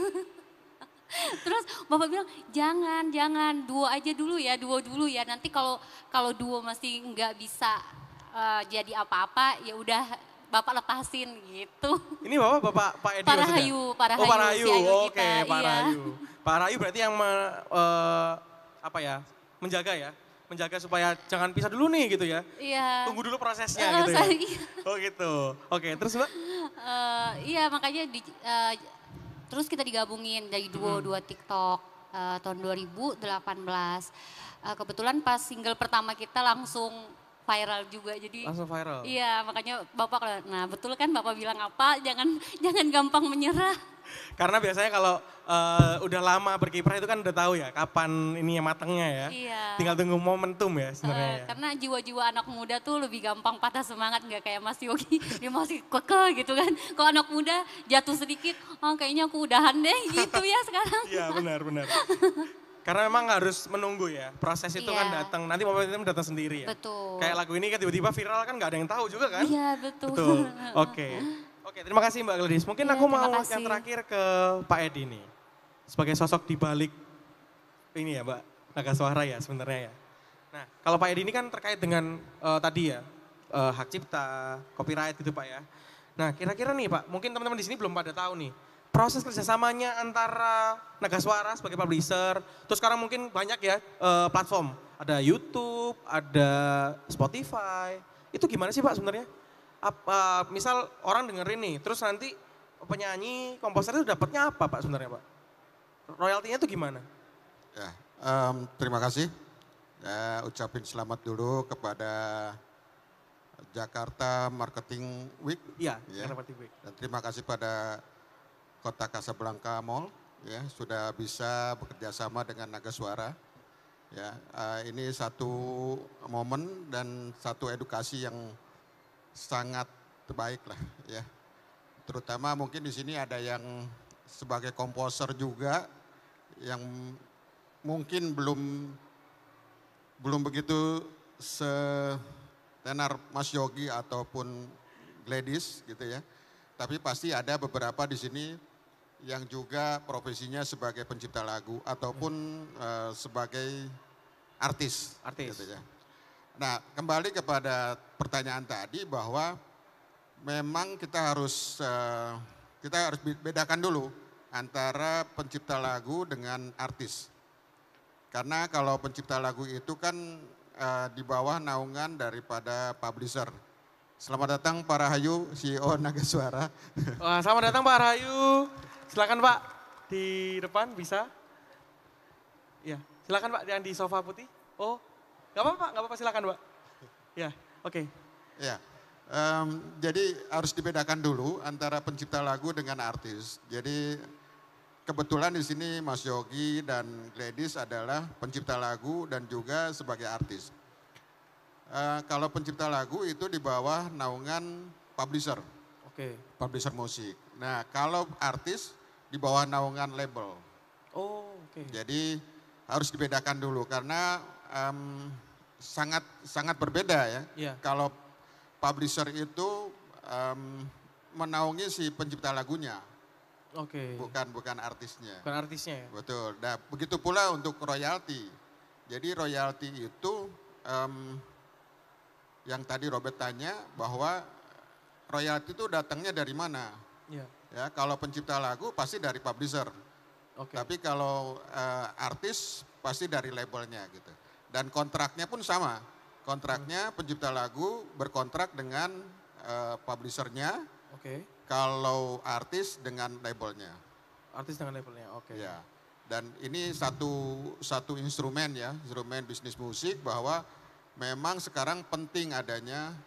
S7: Terus Bapak bilang jangan duo aja dulu ya, duo dulu ya. Nanti kalau duo masih nggak bisa jadi apa-apa ya udah Bapak lepasin gitu.
S5: Ini Bapak Pak Edi
S7: Pak
S5: maksudnya?
S7: Rahayu, Pak
S5: Oh Pak
S7: Rahayu,
S5: Rahayu,
S7: si Ayu
S5: oke
S7: kita,
S5: Pak
S7: iya.
S5: Rahayu. Pak Rahayu berarti yang menjaga supaya jangan pisah dulu nih gitu ya.
S7: Iya.
S5: Tunggu dulu prosesnya gitu ya.
S7: Iya.
S5: Oh gitu. Oke, terus Mbak?
S7: Iya makanya terus kita digabungin dari dua TikTok tahun 2018. Kebetulan pas single pertama kita langsung viral juga, jadi
S5: Langsung viral.
S7: iya makanya Bapak, nah betul kan Bapak bilang apa, jangan gampang menyerah.
S5: Karena biasanya kalau udah lama berkiprah itu kan udah tahu ya kapan ini matangnya ya.
S7: Iya.
S5: Tinggal tunggu momentum ya sebenarnya ya.
S7: Karena jiwa-jiwa anak muda tuh lebih gampang patah semangat, nggak kayak Mas Yogi, dia masih kekeh gitu kan. Kalau anak muda jatuh sedikit, kayaknya aku udahan deh gitu ya sekarang.
S5: Iya benar. Karena memang harus menunggu ya, proses itu kan
S7: Iya.
S5: datang, nanti momentum datang sendiri ya.
S7: Betul.
S5: Kayak lagu ini kan tiba-tiba viral kan nggak ada yang tahu juga kan.
S7: Iya betul.
S5: Betul, oke terima kasih Mbak Gladys. Mungkin
S7: Iya,
S5: aku mau
S7: terima
S5: yang
S7: kasih.
S5: terakhir ke Pak Edi nih. Sebagai sosok di balik ini ya Mbak, Naga Suara ya sebenarnya ya. Nah kalau Pak Edi ini kan terkait dengan tadi ya, hak cipta, copyright gitu Pak ya. Nah kira-kira nih Pak, mungkin teman-teman di sini belum pada tahu nih, proses kerjasamanya antara Naga Suara sebagai publisher, terus sekarang mungkin banyak ya platform, ada YouTube, ada Spotify, itu gimana sih Pak sebenarnya? Misal orang dengerin nih, terus nanti penyanyi, komposer itu dapatnya apa Pak sebenarnya Pak? Royaltinya itu gimana?
S8: Ya, terima kasih. Ucapin selamat dulu kepada Jakarta Marketing Week.
S5: Iya,
S8: Ya.
S5: Jakarta Marketing Week.
S8: Dan terima kasih pada Kota Casablanca Mall ya sudah bisa bekerja sama dengan Naga Suara. Ya, ini satu momen dan satu edukasi yang sangat terbaik lah ya. Terutama mungkin di sini ada yang sebagai komposer juga yang mungkin belum begitu setenar Mas Yogi ataupun Gladys gitu ya. Tapi pasti ada beberapa di sini yang juga profesinya sebagai pencipta lagu ataupun sebagai artis. Gitu ya. Nah, kembali kepada pertanyaan tadi bahwa memang kita harus bedakan dulu antara pencipta lagu dengan artis. Karena kalau pencipta lagu itu kan di bawah naungan daripada publisher. Selamat datang Pak Rahayu, CEO Naga Suara.
S5: Wah, selamat datang Pak Rahayu. Silakan Pak, di depan bisa. Ya, silakan Pak yang di sofa putih. Oh, nggak apa-apa silakan Pak. Ya, oke.
S8: Ya, jadi harus dibedakan dulu antara pencipta lagu dengan artis. Jadi kebetulan di sini Mas Yogi dan Gladys adalah pencipta lagu dan juga sebagai artis. Kalau pencipta lagu itu di bawah naungan publisher.
S5: Oke.
S8: Publisher musik. Nah, kalau artis di bawah naungan label.
S5: Oh, oke.
S8: Jadi harus dibedakan dulu karena sangat berbeda ya.
S5: Iya.
S8: Kalau publisher itu menaungi si pencipta lagunya.
S5: Oke.
S8: Bukan artisnya.
S5: Bukan artisnya ya?
S8: Betul. Nah, begitu pula untuk royalti. Jadi royalti itu yang tadi Robert tanya bahwa royalti itu datangnya dari mana?
S5: Iya.
S8: Ya, kalau pencipta lagu pasti dari publisher.
S5: Oke.
S8: Tapi kalau artis pasti dari labelnya gitu. Dan kontraknya pun sama. Kontraknya pencipta lagu berkontrak dengan publishernya.
S5: Oke.
S8: Kalau artis dengan labelnya.
S5: Artis dengan labelnya, oke.
S8: Ya. Dan ini satu instrumen ya, instrumen bisnis musik bahwa memang sekarang penting adanya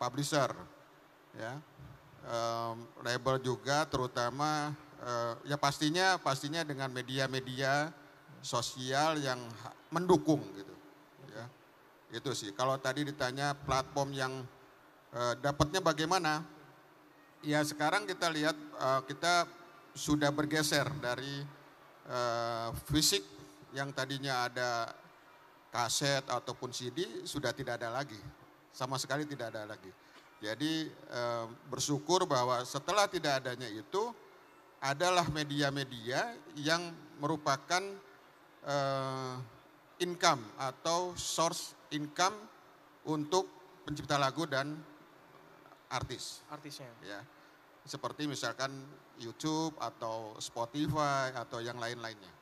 S8: publisher, ya, label juga terutama ya pastinya dengan media-media sosial yang mendukung gitu, ya. Itu sih. Kalau tadi ditanya platform yang dapatnya bagaimana, ya sekarang kita lihat kita sudah bergeser dari fisik yang tadinya ada kaset ataupun CD sudah tidak ada lagi, sama sekali tidak ada lagi. Jadi bersyukur bahwa setelah tidak adanya itu adalah media-media yang merupakan income atau source income untuk pencipta lagu dan artis.
S5: Artisnya.
S8: Ya, seperti misalkan YouTube atau Spotify atau yang lain-lainnya.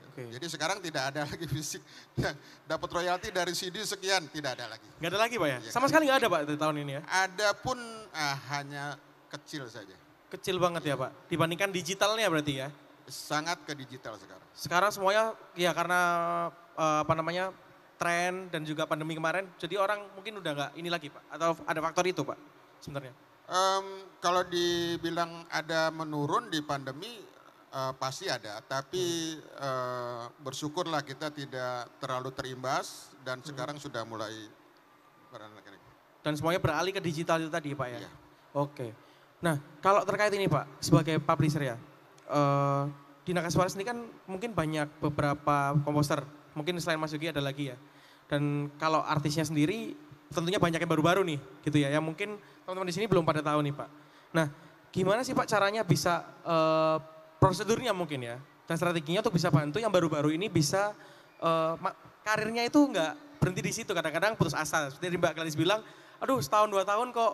S5: Oke.
S8: Jadi sekarang tidak ada lagi fisik yang dapat royalti dari CD sekian, tidak ada lagi.
S5: Nggak ada lagi Pak ya?
S8: Ya,
S5: Sama sekali nggak ada Pak di tahun ini ya?
S8: Ada pun hanya kecil saja.
S5: Kecil banget ya Pak, dibandingkan digitalnya berarti ya?
S8: Sangat ke digital sekarang.
S5: Sekarang semuanya ya karena tren dan juga pandemi kemarin, jadi orang mungkin udah nggak ini lagi Pak? Atau ada faktor itu Pak sebenarnya?
S8: Kalau dibilang ada menurun di pandemi, pasti ada, tapi bersyukurlah kita tidak terlalu terimbas dan sekarang sudah mulai beranak.
S5: Dan semuanya beralih ke digital itu tadi Pak ya?
S8: Iya.
S5: Oke. Nah kalau terkait ini Pak, sebagai publisher ya, di Naga Suara sendiri kan mungkin banyak beberapa komposer, mungkin selain Mas Yogi ada lagi ya. Dan kalau artisnya sendiri tentunya banyak yang baru-baru nih gitu ya, yang mungkin teman-teman di sini belum pada tahu nih Pak. Nah gimana sih Pak caranya bisa prosedurnya mungkin ya, dan strateginya untuk bisa bantu yang baru-baru ini bisa karirnya itu nggak berhenti di situ, kadang-kadang putus asa. Seperti Mbak Gladys bilang, aduh setahun 2 tahun kok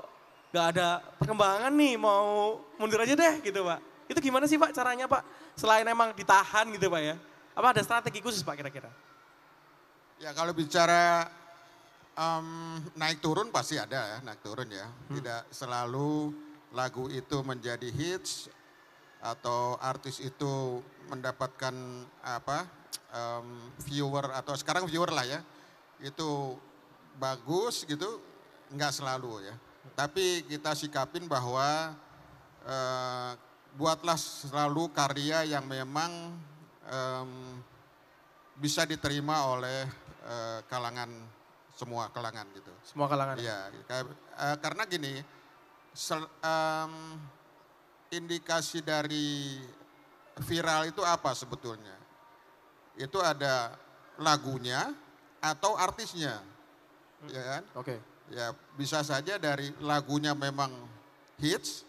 S5: nggak ada perkembangan nih, mau mundur aja deh gitu Pak. Itu gimana sih Pak caranya Pak, selain emang ditahan gitu Pak ya, apa ada strategi khusus Pak kira-kira?
S8: Ya kalau bicara naik turun pasti ada ya, naik turun ya. Tidak selalu lagu itu menjadi hits atau artis itu mendapatkan viewer atau sekarang viewer lah ya, itu bagus gitu, nggak selalu ya. Tapi kita sikapin bahwa buatlah selalu karya yang memang bisa diterima oleh kalangan, semua kalangan gitu.
S5: Semua kalangan?
S8: Iya, karena gini, indikasi dari viral itu apa sebetulnya? Itu ada lagunya atau artisnya, ya kan?
S5: Oke.
S8: Ya bisa saja dari lagunya memang hits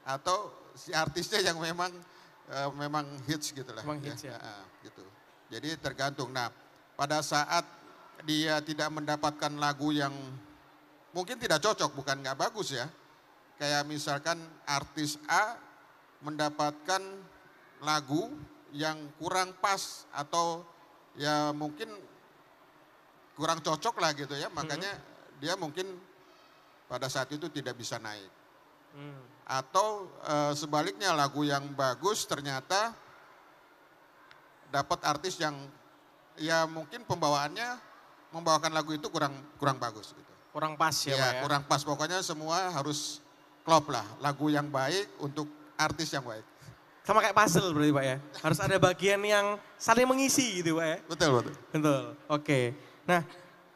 S8: atau si artisnya yang memang hits gitu lah.
S5: Memang hits ya.
S8: Gitu. Jadi tergantung. Nah pada saat dia tidak mendapatkan lagu yang mungkin tidak cocok, bukan nggak bagus ya. Kayak misalkan artis A mendapatkan lagu yang kurang pas atau ya mungkin kurang cocok lah gitu ya. Makanya dia mungkin pada saat itu tidak bisa naik. Atau sebaliknya lagu yang bagus ternyata dapat artis yang ya mungkin membawakan lagu itu kurang bagus gitu.
S5: Kurang pas ya, Pak ya?
S8: Kurang pas, pokoknya semua harus klop lah. Lagu yang baik untuk artis yang baik.
S5: Sama kayak puzzle berarti Pak ya? Harus ada bagian yang saling mengisi gitu Pak ya?
S8: Betul.
S5: Betul, oke. Nah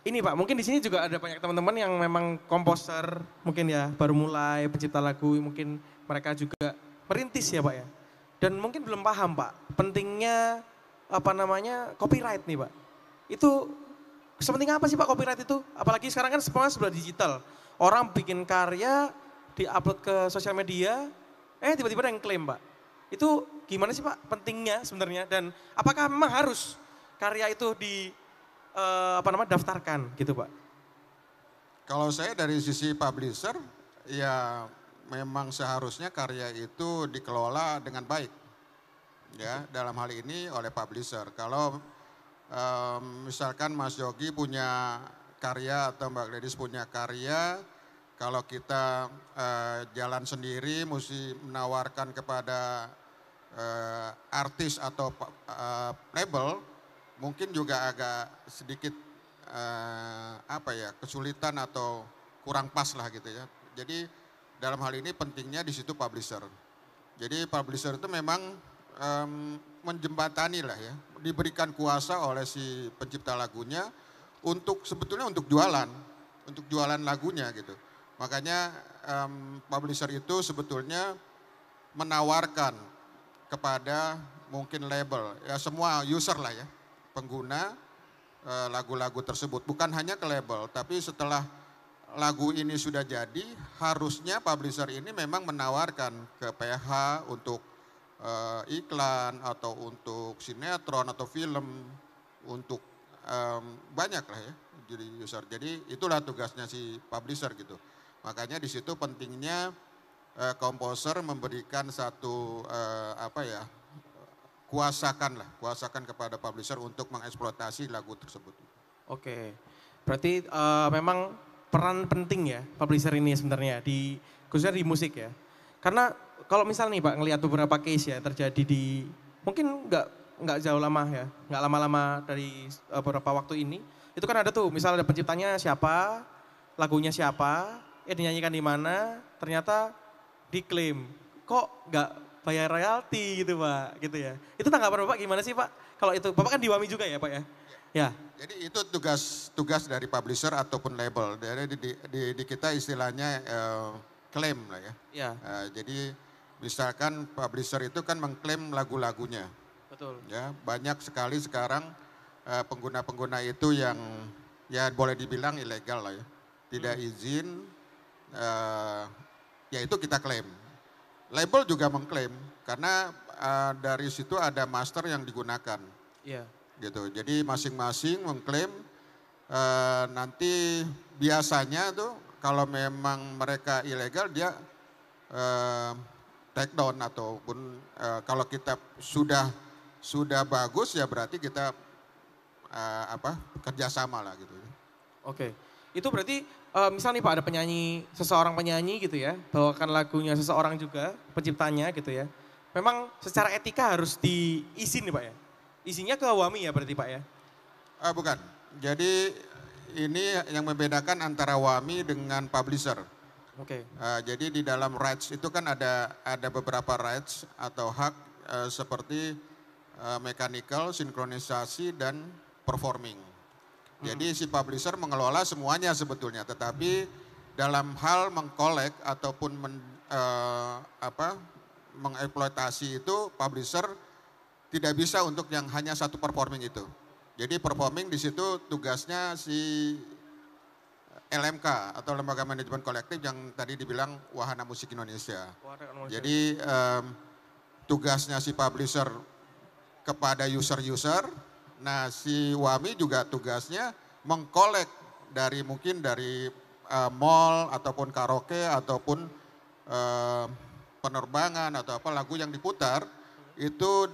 S5: ini Pak, mungkin di sini juga ada banyak teman-teman yang memang komposer, mungkin ya baru mulai pencipta lagu, mungkin mereka juga merintis ya Pak ya? Dan mungkin belum paham Pak, pentingnya copyright nih Pak. Itu sepenting apa sih Pak copyright itu? Apalagi sekarang kan semua sudah digital. Orang bikin karya, di-upload ke sosial media, tiba-tiba ada yang klaim Pak. Itu gimana sih Pak pentingnya sebenarnya? Dan apakah memang harus karya itu daftarkan gitu Pak?
S8: Kalau saya dari sisi publisher, ya memang seharusnya karya itu dikelola dengan baik. Ya, dalam hal ini oleh publisher. Kalau misalkan Mas Yogi punya karya atau Mbak Gladys punya karya, kalau kita jalan sendiri mesti menawarkan kepada artis atau label, mungkin juga agak sedikit kesulitan atau kurang pas lah gitu ya. Jadi dalam hal ini pentingnya di situ publisher. Jadi publisher itu memang menjembatani lah ya, diberikan kuasa oleh si pencipta lagunya sebetulnya untuk jualan lagunya gitu. Makanya publisher itu sebetulnya menawarkan kepada mungkin label, ya semua user lah ya, pengguna lagu-lagu tersebut. Bukan hanya ke label, tapi setelah lagu ini sudah jadi, harusnya publisher ini memang menawarkan ke PH untuk iklan atau untuk sinetron atau film, untuk banyak lah ya jadi user. Jadi itulah tugasnya si publisher gitu. Makanya di situ pentingnya komposer memberikan satu kuasakan kepada publisher untuk mengeksploitasi lagu tersebut.
S5: Oke, berarti memang peran penting ya publisher ini sebenarnya khususnya di musik ya. Karena kalau misal nih Pak ngelihat beberapa case ya terjadi di mungkin nggak jauh lama ya, nggak lama-lama dari beberapa waktu ini, itu kan ada tuh misal ada penciptanya siapa, lagunya siapa, dinyanyikan di mana, ternyata diklaim kok nggak bayar royalti gitu Pak, gitu ya. Itu tanggapan Bapak gimana sih Pak? Kalau itu Bapak kan di WAMI juga ya Pak ya? Ya. Jadi
S8: itu tugas dari publisher ataupun label. Jadi di kita istilahnya klaim lah ya.
S5: Ya.
S8: Jadi misalkan publisher itu kan mengklaim lagu-lagunya.
S5: Betul.
S8: Ya, banyak sekali sekarang pengguna-pengguna itu yang ya boleh dibilang ilegal lah ya. Tidak izin, ya itu kita klaim. Label juga mengklaim karena dari situ ada master yang digunakan.
S5: Iya.
S8: Gitu. Jadi masing-masing mengklaim, nanti biasanya tuh kalau memang mereka ilegal dia take down ataupun kalau kita sudah bagus ya berarti kita kerjasama lah gitu.
S5: Oke, itu berarti misal nih Pak ada seseorang penyanyi gitu ya, bawakan lagunya seseorang juga penciptanya gitu ya. Memang secara etika harus diizin nih Pak ya. Isinya ke WAMI ya berarti Pak ya?
S8: Bukan, jadi ini yang membedakan antara WAMI dengan publisher.
S5: Oke.
S8: Jadi di dalam rights itu kan ada beberapa rights atau hak seperti mechanical, sinkronisasi, dan performing. Jadi si publisher mengelola semuanya sebetulnya, tetapi dalam hal mengkolek ataupun mengeksploitasi itu publisher tidak bisa untuk yang hanya satu performing itu. Jadi performing di situ tugasnya si LMK atau Lembaga Manajemen Kolektif yang tadi dibilang Wahana Musik Indonesia. Jadi tugasnya si publisher kepada user-user, nah si WAMI juga tugasnya mengkolek mungkin dari mall ataupun karaoke ataupun penerbangan atau apa lagu yang diputar itu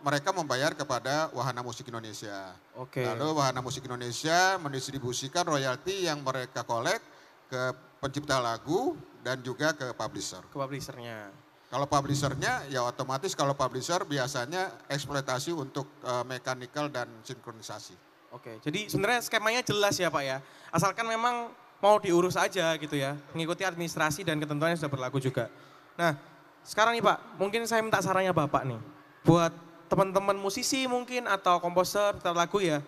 S8: mereka membayar kepada Wahana Musik Indonesia. Lalu Wahana Musik Indonesia mendistribusikan royalti yang mereka kolek ke pencipta lagu dan juga ke publisher.
S5: Ke publishernya.
S8: Kalau publishernya ya otomatis kalau publisher biasanya eksploitasi untuk mechanical dan sinkronisasi.
S5: Oke, jadi sebenarnya skemanya jelas ya Pak ya. Asalkan memang mau diurus aja gitu ya. Mengikuti administrasi dan ketentuan yang sudah berlaku juga. Nah sekarang nih Pak, mungkin saya minta sarannya Bapak nih. Buat teman-teman musisi mungkin atau komposer, pencipta lagu ya.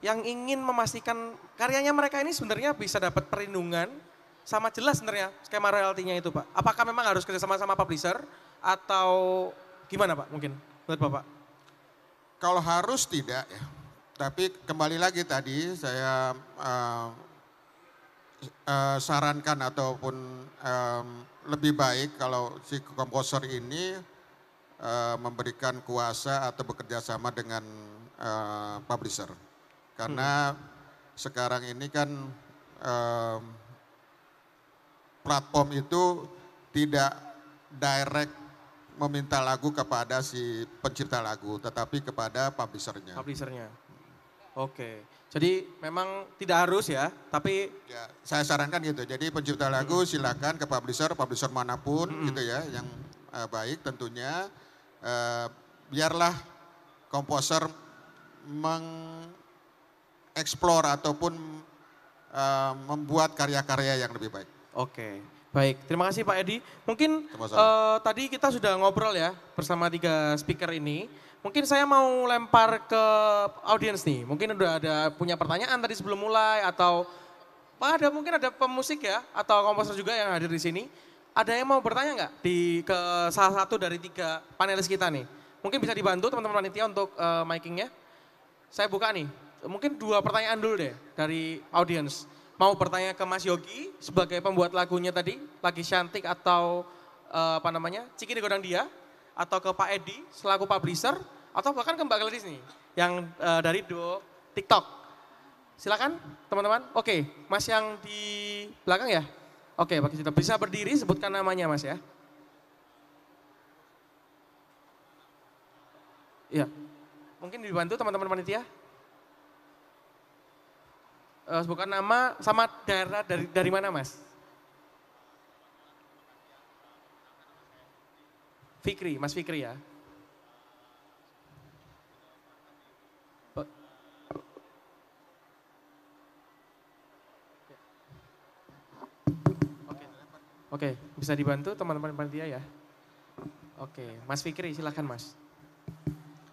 S5: Yang ingin memastikan karyanya mereka ini sebenarnya bisa dapat perlindungan. Sama jelas sebenarnya skema royaltinya itu Pak. Apakah memang harus kerjasama sama publisher atau gimana Pak mungkin menurut Bapak?
S8: Kalau harus tidak ya. Tapi kembali lagi tadi saya sarankan ataupun lebih baik kalau si komposer ini memberikan kuasa atau bekerja sama dengan publisher. Karena sekarang ini kan platform itu tidak direct meminta lagu kepada si pencipta lagu, tetapi kepada publishernya.
S5: Publishernya. Oke, jadi memang tidak harus ya, tapi
S8: ya, saya sarankan gitu. Jadi pencipta lagu silakan ke publisher manapun gitu ya, yang baik tentunya. Biarlah komposer mengeksplor ataupun membuat karya-karya yang lebih baik.
S5: Oke, baik. Terima kasih Pak Edi. Mungkin tadi kita sudah ngobrol ya bersama 3 speaker ini. Mungkin saya mau lempar ke audiens nih. Mungkin udah ada punya pertanyaan tadi sebelum mulai atau mungkin ada pemusik ya atau komposer juga yang hadir di sini. Ada yang mau bertanya nggak ke salah satu dari 3 panelis kita nih? Mungkin bisa dibantu teman-teman panitia untuk micingnya. Saya buka nih. Mungkin 2 pertanyaan dulu deh dari audiens. Mau bertanya ke Mas Yogi sebagai pembuat lagunya tadi, Lagi Cantik atau Ciki di Godang Dia, atau ke Pak Edi selaku publisher, atau bahkan ke Mbak Gladys nih yang dari duo TikTok. Silakan teman-teman. Oke, Mas yang di belakang ya? Oke, Pak Kita bisa berdiri sebutkan namanya Mas ya. Iya. Mungkin dibantu teman-teman panitia. Sebutkan nama sama daerah dari mana Mas? Fikri, Mas Fikri ya. Oke, bisa dibantu teman-teman panitia ya. Oke, Mas Fikri silakan Mas.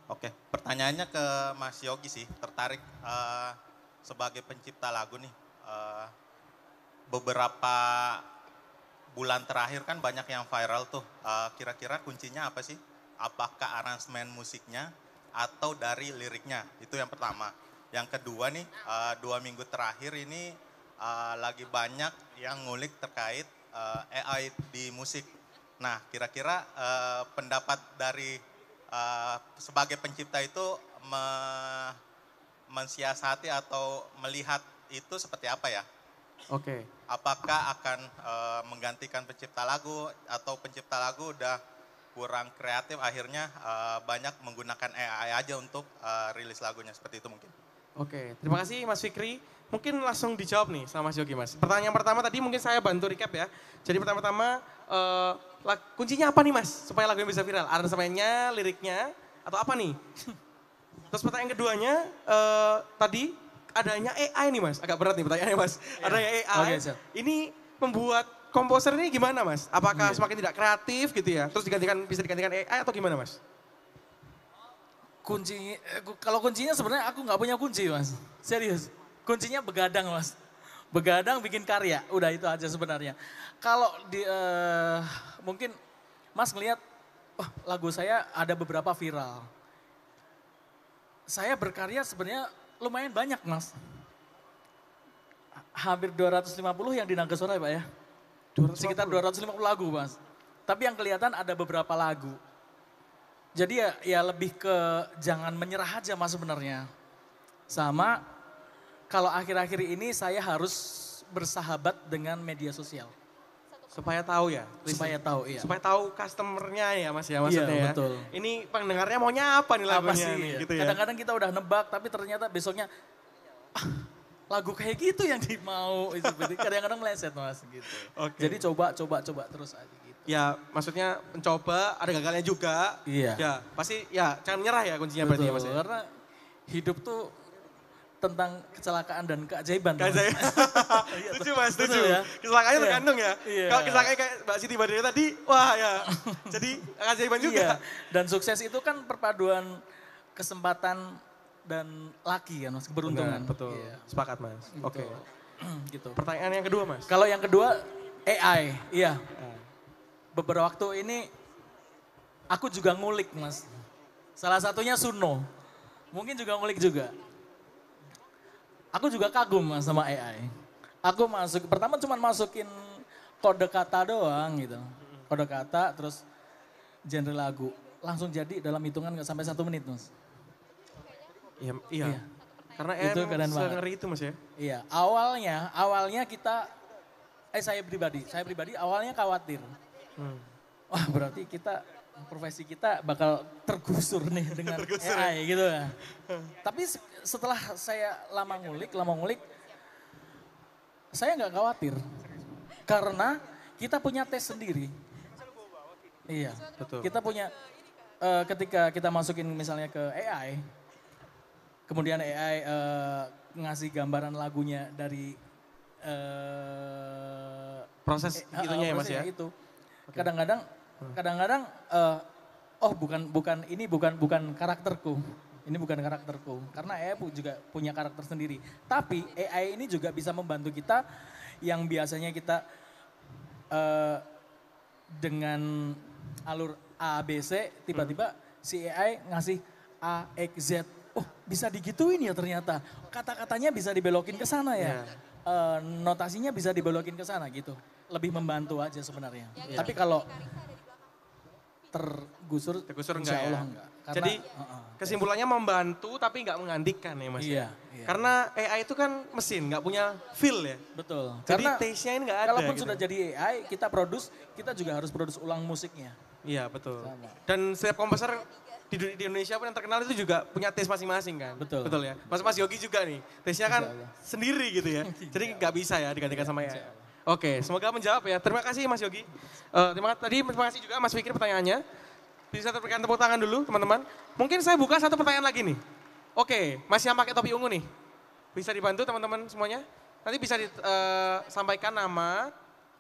S9: Oke, pertanyaannya ke Mas Yogi sih, tertarik sebagai pencipta lagu nih. Beberapa bulan terakhir kan banyak yang viral tuh, kira-kira kuncinya apa sih? Apakah aransemen musiknya atau dari liriknya? Itu yang pertama. Yang kedua nih, 2 minggu terakhir ini lagi banyak yang ngulik terkait AI di musik. Nah, kira-kira pendapat dari sebagai pencipta itu mensiasati atau melihat itu seperti apa ya?
S5: Oke.
S9: Apakah akan menggantikan pencipta lagu atau pencipta lagu udah kurang kreatif akhirnya banyak menggunakan AI aja untuk rilis lagunya, seperti itu mungkin.
S5: Oke, terima kasih Mas Fikri. Mungkin langsung dijawab nih sama Mas Yogi Mas. Pertanyaan pertama tadi mungkin saya bantu recap ya. Jadi pertama-tama kuncinya apa nih Mas supaya lagunya bisa viral? Aransemennya, liriknya, atau apa nih? Terus pertanyaan keduanya tadi adanya AI nih Mas, agak berat nih pertanyaannya Mas. Adanya AI, ini membuat komposer ini gimana Mas? Apakah semakin tidak kreatif gitu ya? Terus bisa digantikan AI atau gimana Mas?
S6: Kalau kuncinya sebenarnya aku nggak punya kunci Mas, serius. Kuncinya begadang Mas. Begadang bikin karya, udah itu aja sebenarnya. Kalau mungkin Mas ngelihat, oh, lagu saya ada beberapa viral. Saya berkarya sebenarnya lumayan banyak Mas. Hampir 250 yang di Nagasora ya Pak ya. Sekitar 250 lagu Mas. Tapi yang kelihatan ada beberapa lagu. Jadi ya lebih ke jangan menyerah aja Mas sebenarnya. Sama kalau akhir-akhir ini saya harus bersahabat dengan media sosial.
S5: Supaya tahu ya?
S6: Supaya tahu, iya.
S5: Supaya tahu customernya ya Mas ya maksudnya
S6: iya,
S5: ya?
S6: Betul.
S5: Ini pendengarnya maunya apa nih lagunya
S6: apa sih,
S5: nih,
S6: iya.
S5: gitu ya?
S6: Kadang-kadang kita udah nebak tapi ternyata besoknya, lagu kayak gitu yang dimau. Kadang-kadang meleset Mas gitu.
S5: Oke.
S6: Jadi coba terus aja gitu.
S5: Ya maksudnya mencoba, ada gagalnya juga.
S6: Iya.
S5: Ya pasti ya jangan nyerah ya kuncinya berarti ya Mas ya?
S6: Karena hidup tuh tentang kecelakaan dan keajaiban.
S5: Setuju Mas, setuju.
S6: Betul, ya?
S5: Kecelakaannya
S6: Iya.
S5: tergantung ya.
S6: Iya.
S5: Kalau kecelakaannya kayak Mbak Siti Badriah tadi, wah ya. Jadi keajaiban juga.
S6: Iya. Dan sukses itu kan perpaduan kesempatan dan laki kan Mas, keberuntungan.
S5: Benar, betul.
S6: Iya.
S5: Sepakat Mas.
S6: Gitu.
S5: Oke.
S6: Gitu.
S5: Pertanyaan yang kedua Mas.
S6: Kalau yang kedua AI, iya. Beberapa waktu ini aku juga ngulik Mas. Salah satunya Suno. Mungkin juga ngulik juga. Aku juga kagum Mas sama AI. Aku pertama cuma masukin kode kata doang gitu. Kode kata terus genre lagu. Langsung jadi dalam hitungan gak sampai 1 menit Mas.
S5: Iya. Iya. Karena
S6: Itu keren banget.
S5: se-ngeri itu Mas ya.
S6: Iya, awalnya kita, saya pribadi awalnya khawatir. Wah berarti profesi kita bakal tergusur nih dengan AI gitu ya. Tapi setelah saya lama ngulik, saya nggak khawatir. Karena kita punya tes sendiri. Iya,
S5: betul.
S6: Kita punya, ketika kita masukin misalnya ke AI, kemudian AI ngasih gambaran lagunya dari
S5: proses itunya ya Mas ya.
S6: Itu. Kadang-kadang ini bukan karakterku. Ini bukan karakterku. Karena AI juga punya karakter sendiri. Tapi AI ini juga bisa membantu kita yang biasanya kita dengan alur A, B, C, tiba-tiba si AI ngasih A, X, Z. Oh bisa digituin ya ternyata. Kata-katanya bisa dibelokin ke sana ya. Notasinya bisa dibelokin ke sana gitu. Lebih membantu aja sebenarnya. Tapi kalau tergusur
S5: enggak ya.
S6: Enggak. Karena,
S5: jadi kesimpulannya membantu tapi nggak menggantikan ya Mas.
S6: Iya.
S5: Karena AI itu kan mesin, nggak punya feel ya.
S6: Betul.
S5: Jadi
S6: Karena
S5: taste-nya ini nggak ada.
S6: kalaupun
S5: gitu.
S6: sudah jadi AI, kita juga harus produce ulang musiknya.
S5: Iya betul.
S6: Sama.
S5: Dan setiap komposer di Indonesia pun yang terkenal itu juga punya taste masing-masing kan.
S6: Betul.
S5: Betul ya. Mas Yogi juga nih, taste-nya kan sendiri gitu ya. Jadi nggak bisa ya digantikan sama AI. Oke, semoga menjawab ya. Terima kasih Mas Yogi. Terima kasih juga Mas Fikri pertanyaannya. Bisa berikan tepuk tangan dulu teman-teman. Mungkin saya buka satu pertanyaan lagi nih. Oke, Mas yang pakai topi ungu nih. Bisa dibantu teman-teman semuanya? Nanti bisa disampaikan nama,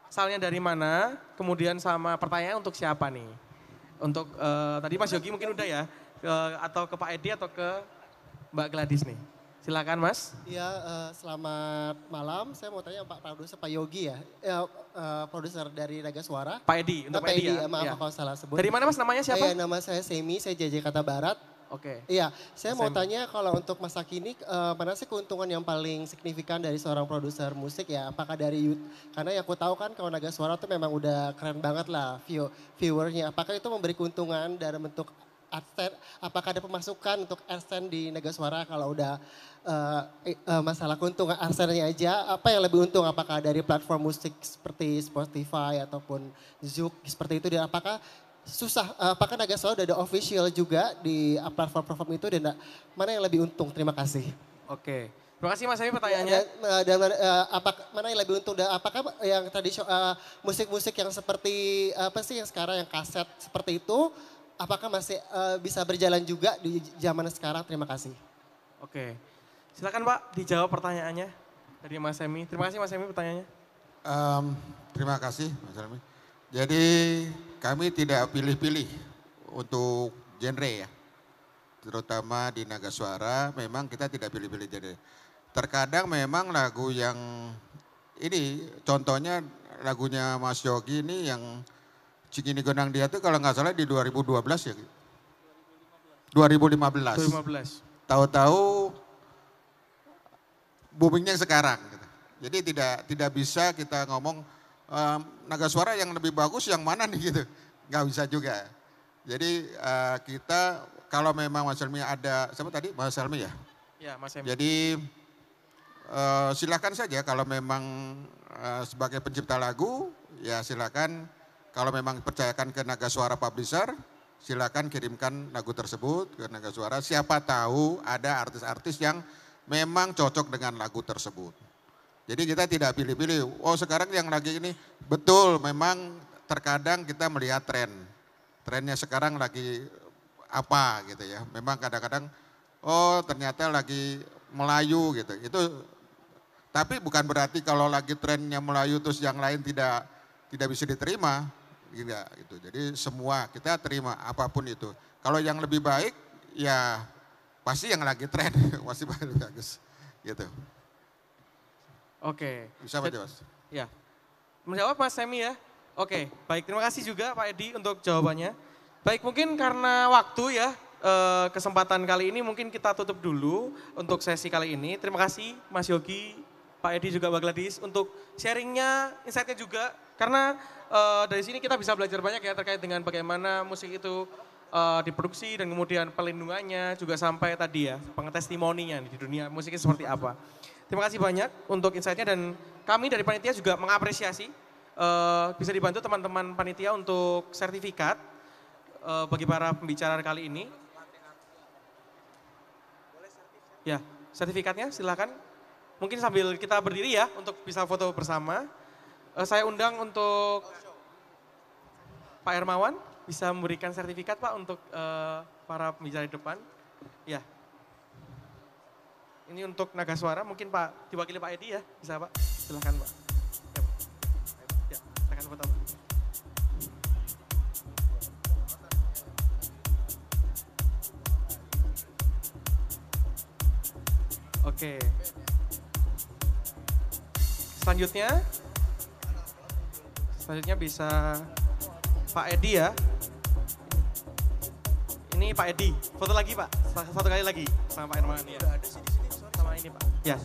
S5: asalnya dari mana, kemudian sama pertanyaan untuk siapa nih. Untuk tadi Mas Yogi mungkin udah ya, atau ke Pak Edi atau ke Mbak Gladys nih. Silakan Mas.
S10: Iya, selamat malam. Saya mau tanya Pak produser, Pak Yogi ya. Produser dari Naga Suara.
S5: Pak Edi, untuk Pak Edi ya.
S10: Maaf kalau salah sebut.
S5: Dari mana Mas namanya siapa?
S10: Nama saya Semi, saya JJ Kata Barat.
S5: Oke.
S10: Iya, saya mau tanya kalau untuk masa kini, mana sih keuntungan yang paling signifikan dari seorang produser musik ya? Apakah dari YouTube? Karena yang aku tahu kan kalau Naga Suara tuh memang udah keren banget lah viewernya. Apakah itu memberi keuntungan dalam bentuk AdSense? Apakah ada pemasukan untuk AdSense di Naga Suara kalau udah masalah keuntungan AdSense-nya aja? Apa yang lebih untung? Apakah dari platform musik seperti Spotify ataupun Zouk seperti itu? Dan apakah apakah Naga Suara udah ada official juga di platform-platform itu dan mana yang lebih untung? Terima kasih.
S5: Oke, terima kasih Mas Semi pertanyaannya.
S10: Dan mana yang lebih untung? Dan apakah yang tadi musik-musik yang seperti apa sih yang sekarang yang kaset seperti itu, apakah masih bisa berjalan juga di zaman sekarang? Terima kasih.
S5: Oke, silakan Pak dijawab pertanyaannya dari Mas Semi. Terima kasih Mas Semi pertanyaannya.
S8: Terima kasih Mas Semi. Jadi kami tidak pilih-pilih untuk genre ya. Terutama di Naga Suara memang kita tidak pilih-pilih genre. Terkadang memang lagu yang ini contohnya lagunya Mas Yogi ini yang Cikini Gondang Dia tuh kalau nggak salah di 2012 ya. 2015.
S5: 2015.
S8: Tahu-tahu boomingnya sekarang. Gitu. Jadi tidak bisa kita ngomong naga suara yang lebih bagus yang mana nih gitu. Nggak bisa juga. Jadi kita kalau memang Mas Helmi ada, siapa tadi Mas Helmi ya?
S5: Ya Mas Helmi.
S8: Jadi silakan saja kalau memang sebagai pencipta lagu ya silakan. Kalau memang percayakan ke Naga Suara Publisher, silakan kirimkan lagu tersebut ke Naga Suara. Siapa tahu ada artis-artis yang memang cocok dengan lagu tersebut. Jadi kita tidak pilih-pilih, oh sekarang yang lagi ini, betul memang terkadang kita melihat tren. Trennya sekarang lagi apa gitu ya. Memang kadang-kadang, oh ternyata lagi Melayu gitu. Tapi bukan berarti kalau lagi trennya Melayu terus yang lain tidak bisa diterima. Enggak gitu. Jadi semua kita terima apapun itu. Kalau yang lebih baik ya pasti yang lagi tren, pasti paling bagus gitu.
S5: Oke.
S8: Bisa Pak Jos?
S5: Ya. Menjawab Mas Semi ya. Oke, baik terima kasih juga Pak Edi untuk jawabannya. Baik mungkin karena waktu ya, kesempatan kali ini mungkin kita tutup dulu untuk sesi kali ini. Terima kasih Mas Yogi, Pak Edi juga Mbak Gladys untuk sharingnya, insight-nya juga. Karena dari sini kita bisa belajar banyak ya terkait dengan bagaimana musik itu diproduksi dan kemudian pelindungannya juga sampai tadi ya pengetestimoninya di dunia musiknya seperti apa. Terima kasih banyak untuk insight-nya dan kami dari panitia juga mengapresiasi bisa dibantu teman-teman panitia untuk sertifikat bagi para pembicara kali ini. Ya, sertifikatnya silakan. Mungkin sambil kita berdiri ya untuk bisa foto bersama. Saya undang untuk Pak Hermawan bisa memberikan sertifikat Pak untuk para pembicara di depan. Ya. Ini untuk Naga Suara, mungkin Pak diwakili Pak Edi ya, bisa Pak? Silakan Pak. Ya, silakan foto Pak. Oke. Selanjutnya bisa Pak Edi ya. Ini Pak Edi, foto lagi Pak, satu kali lagi sama Pak Hermawan ya. Sama ini Pak, ya.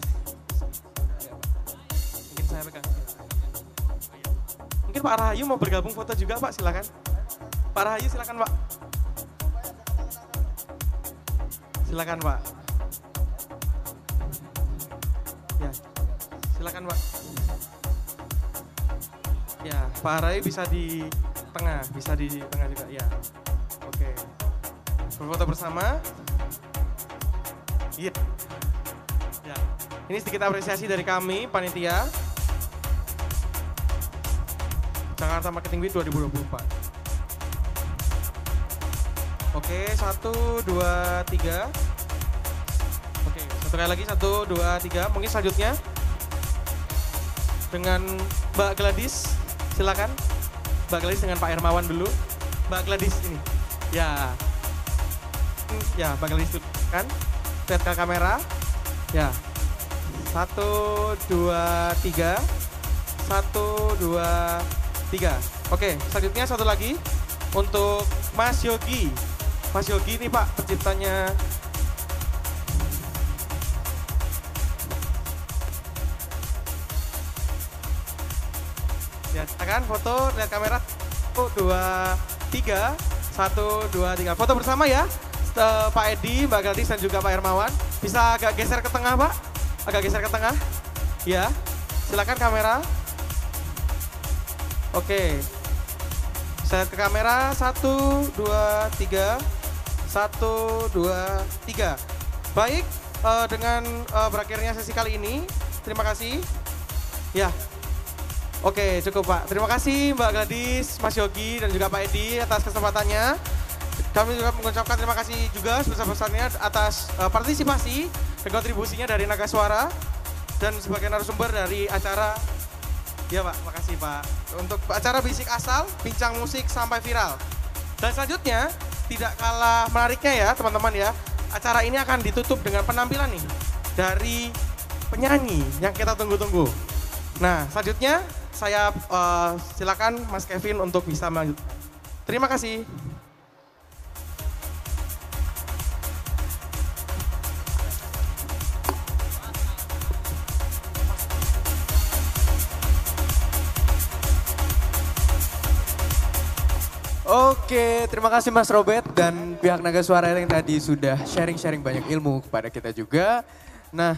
S5: Mungkin saya pegang. Mungkin Pak Rahayu mau bergabung foto juga Pak, silakan. Pak Rahayu silakan Pak. Silakan Pak. Ya, silakan Pak. Ya, Pak Rahayu bisa di tengah juga ya. Oke. Berfoto bersama. Iya. Ya. Ini sedikit apresiasi dari kami panitia Jakarta Marketing Week 2024. Oke, 1, 2, 3. Oke, satu kali lagi 1, 2, 3. Mungkin selanjutnya dengan Mbak Gladys, silakan. Mbak Gladys dengan Pak Hermawan dulu. Mbak Gladys ini. Ya. Ya, Mbak Gladys dulu kan. Lihat ke kamera. Ya. 1, 2, 3. 1, 2, 3. Oke, selanjutnya satu lagi untuk Mas Yogi. Mas Yogi ini Pak penciptanya. Ya, kan foto, lihat kamera. 1, 2, 3. 1, 2, 3. Foto bersama ya. Pak Edi, Mbak Gladys dan juga Pak Hermawan. Bisa agak geser ke tengah Pak. Agak geser ke tengah. Ya, silakan kamera. Oke. Saya ke kamera, 1, 2, 3. 1, 2, 3. Baik, dengan berakhirnya sesi kali ini, terima kasih. Ya, oke cukup Pak. Terima kasih Mbak Gladys, Mas Yogi dan juga Pak Edi atas kesempatannya. Kami juga mengucapkan terima kasih juga sebesar-besarnya atas partisipasi dan kontribusinya dari Naga Suara dan sebagai narasumber dari acara. Ya Pak, makasih Pak. Untuk acara Bisik Asal, bincang musik sampai viral. Dan selanjutnya, tidak kalah menariknya ya teman-teman ya. Acara ini akan ditutup dengan penampilan nih dari penyanyi yang kita tunggu-tunggu. Nah, selanjutnya saya silakan Mas Kevin untuk bisa melanjutkan. Terima kasih.
S3: Oke, terima kasih Mas Robert dan pihak Naga Suara yang tadi sudah sharing-sharing banyak ilmu kepada kita juga. Nah,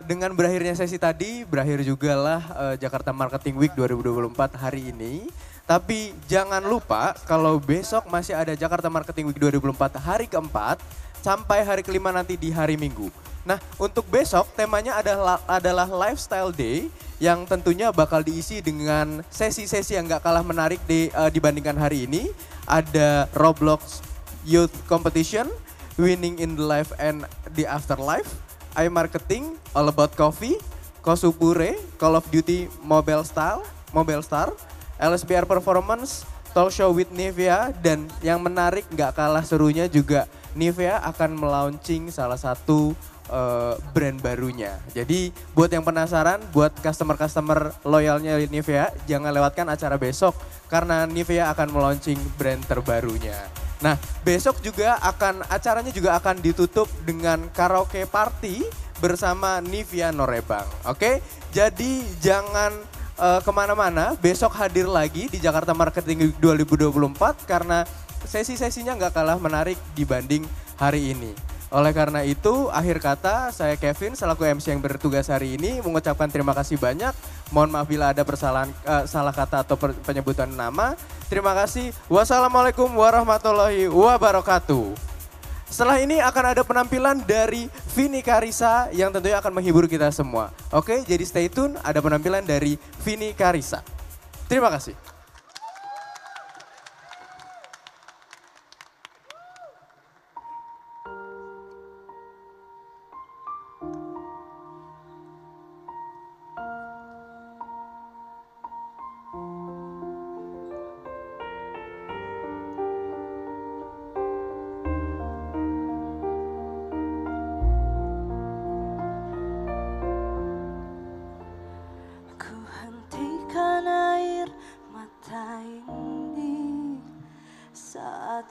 S3: dengan berakhirnya sesi tadi, berakhir juga lah Jakarta Marketing Week 2024 hari ini. Tapi jangan lupa kalau besok masih ada Jakarta Marketing Week 2024 hari keempat sampai hari kelima nanti di hari Minggu. Nah, untuk besok temanya adalah Lifestyle Day yang tentunya bakal diisi dengan sesi-sesi yang gak kalah menarik dibandingkan hari ini. Ada Roblox Youth Competition, Winning in the Life and the Afterlife, iMarketing, All About Coffee, Kosupure, Call of Duty Mobile Star, LSPR Performance, Talk Show with Nivea, dan yang menarik gak kalah serunya juga Nivea akan melaunching salah satu brand barunya. Jadi buat yang penasaran, buat customer-customer loyalnya Nivea, jangan lewatkan acara besok karena Nivea akan melaunching brand terbarunya. Nah, besok juga acaranya juga akan ditutup dengan karaoke party bersama Nivea Norebang. Oke, jadi jangan kemana-mana, besok hadir lagi di Jakarta Marketing 2024 karena sesi-sesinya nggak kalah menarik dibanding hari ini. Oleh karena itu, akhir kata saya Kevin selaku MC yang bertugas hari ini mengucapkan terima kasih banyak. Mohon maaf bila ada salah kata atau penyebutan nama. Terima kasih. Wassalamualaikum warahmatullahi wabarakatuh. Setelah ini akan ada penampilan dari Vini Karisa yang tentunya akan menghibur kita semua. Oke, jadi stay tune, ada penampilan dari Vini Karisa. Terima kasih.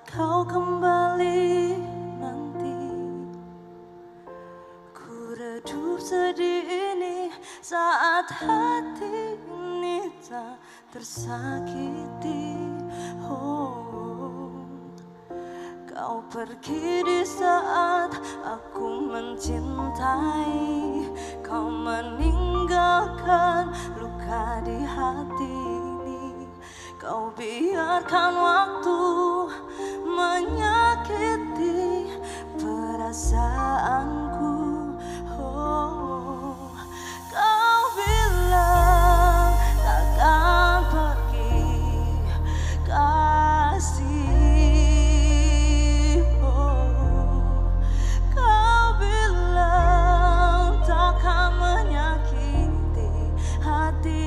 S11: Kau kembali nanti, ku redup sedih ini saat hati ini tak tersakiti. Oh, kau pergi di saat aku mencintai, kau meninggalkan luka di hati ini. Kau biarkan waktu menyakiti perasaanku. Oh, kau bilang takkan pergi, kasih. Oh, kau bilang takkan menyakiti hati.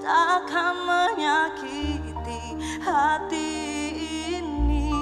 S11: Akan menyakiti hati ini.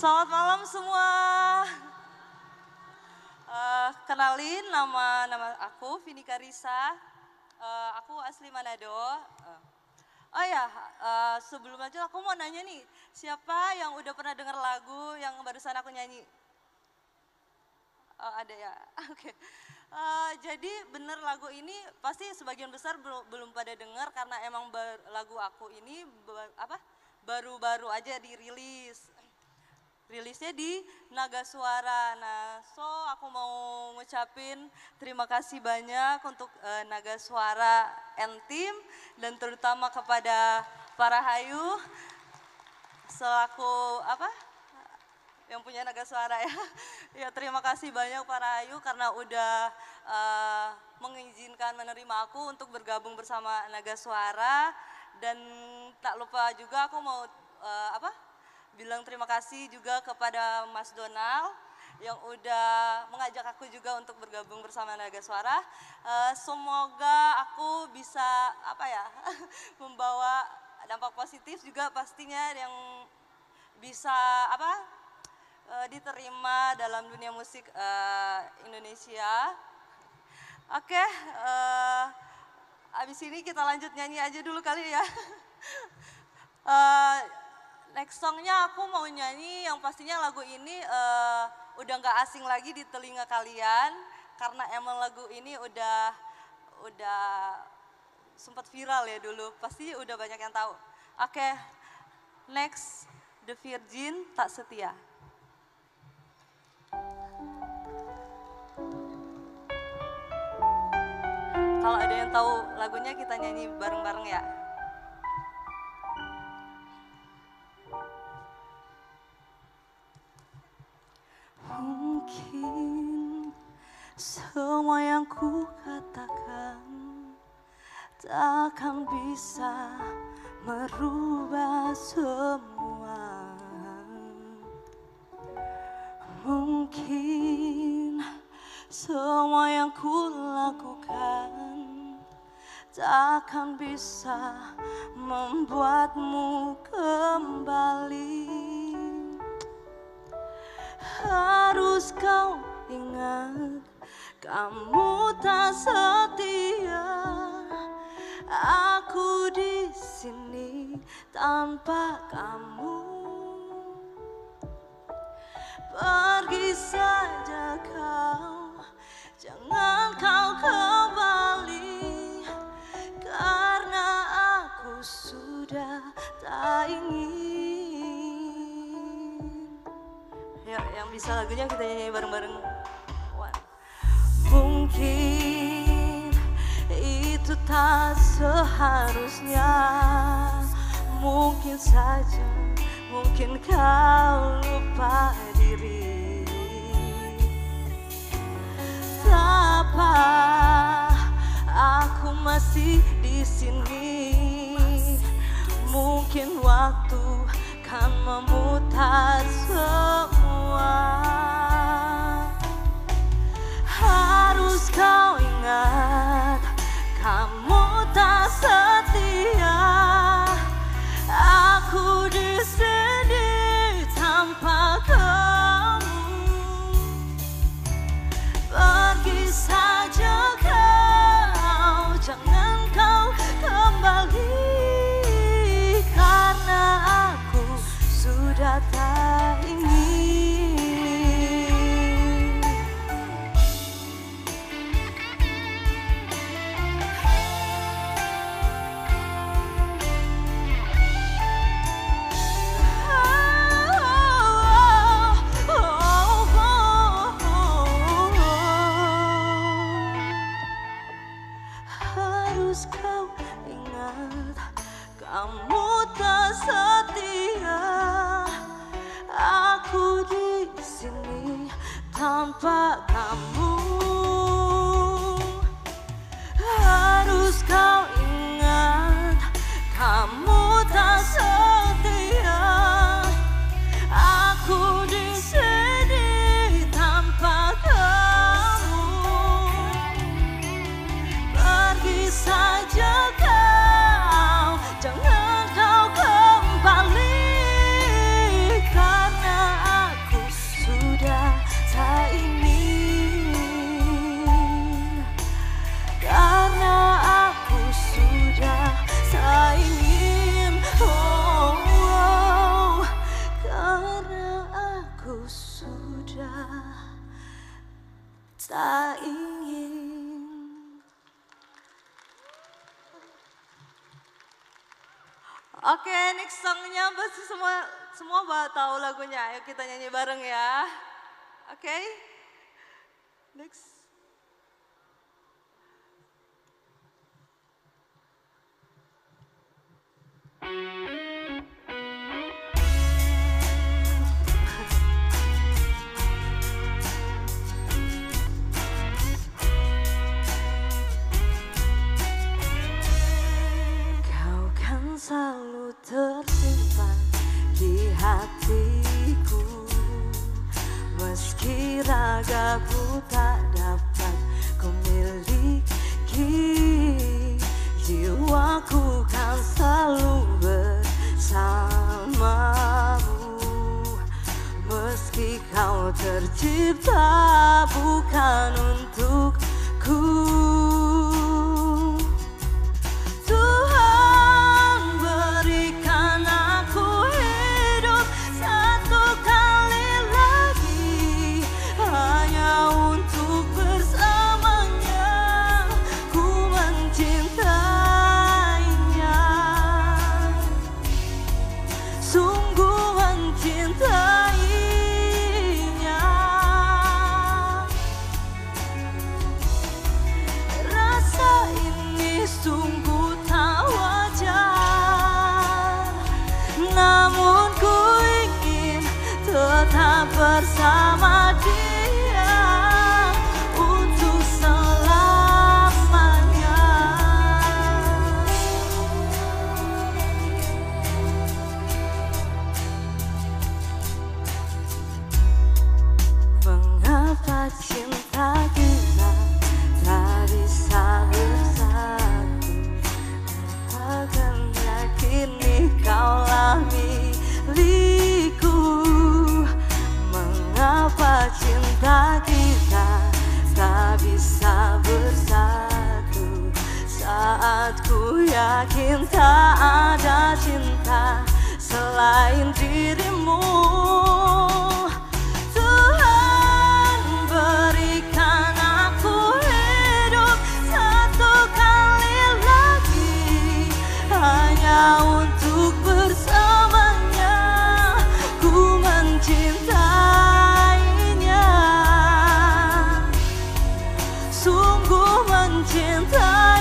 S11: Selamat malam semua. Kenalin nama aku Vini Karisa. Aku asli Manado. Oh ya, sebelum lanjut aku mau nanya nih, siapa yang udah pernah dengar lagu yang barusan aku nyanyi? Oh, ada ya, oke. Jadi bener lagu ini pasti sebagian besar belum pada dengar karena emang lagu aku ini baru-baru aja dirilis. Rilisnya di Naga Suara. Nah, aku mau ngucapin terima kasih banyak untuk Naga Suara and Team dan terutama kepada para Hayu selaku yang punya Naga Suara ya. Ya terima kasih banyak para Hayu karena udah mengizinkan menerima aku untuk bergabung bersama Naga Suara dan tak lupa juga aku mau bilang terima kasih juga kepada Mas Donald yang udah mengajak aku juga untuk bergabung bersama Naga Suara. Semoga aku bisa membawa dampak positif juga pastinya yang bisa diterima dalam dunia musik Indonesia. Oke, abis ini kita lanjut nyanyi aja dulu kali ya. Next songnya aku mau nyanyi yang pastinya lagu ini udah gak asing lagi di telinga kalian karena emang lagu ini udah sempat viral ya dulu, pasti udah banyak yang tahu. Oke, next The Virgin Tak Setia. Kalau ada yang tahu lagunya kita nyanyi bareng-bareng ya. Mungkin semua yang ku katakan takkan bisa merubah semua. Mungkin semua yang ku lakukan takkan bisa membuatmu kembali. Harus kau ingat, kamu tak setia. Aku di sini tanpa kamu. Pergi saja kau, jangan kau kembali. Karena aku sudah tak ingin. Yang bisa lagunya kita nyanyi bareng-bareng. Mungkin itu tak seharusnya. Mungkin saja, mungkin kau lupa diri. Tak apa, aku masih di sini. Mungkin waktu kan memutar semua. Harus kau ingat, kamu tak setia. Aku di sini tanpa kamu. Pergi saja kau, jangan kau kembali. Karena aku sudah tak ingin. Harus kau ingat, kamu tak setia. Aku di sini tanpa kamu. Harus kau ingat, kamu tak setia. Aku di sini tanpa kamu. Pergi saja kau, jangan kau kembali. Karena Oke, next songnya pasti semua tahu lagunya. Ayo kita nyanyi bareng ya. Oke, next.
S12: Kau kan selalu tersimpan di hatiku, meski ragaku tak dapat ku miliki. Jiwaku kan selalu bersamamu, meski kau tercipta bukan untukku. Tuhan berikan aku hidup satu kali lagi, hanya untuk bersamanya ku mencintainya, sungguh mencintainya. Rasa ini sungguh tak wajar, namun ku ingin tetap bersama dia untuk selamanya. Mengapa cinta kita tak bisa bersatu? Akannya kini kaulah milikku. Mengapa cinta kita tak bisa bersatu? Saat ku yakin tak ada cinta selain dirimu. Tuhan berikan aku hidup satu kali lagi, hanya untuk bersamanya ku mencintainya, sungguh mencintainya.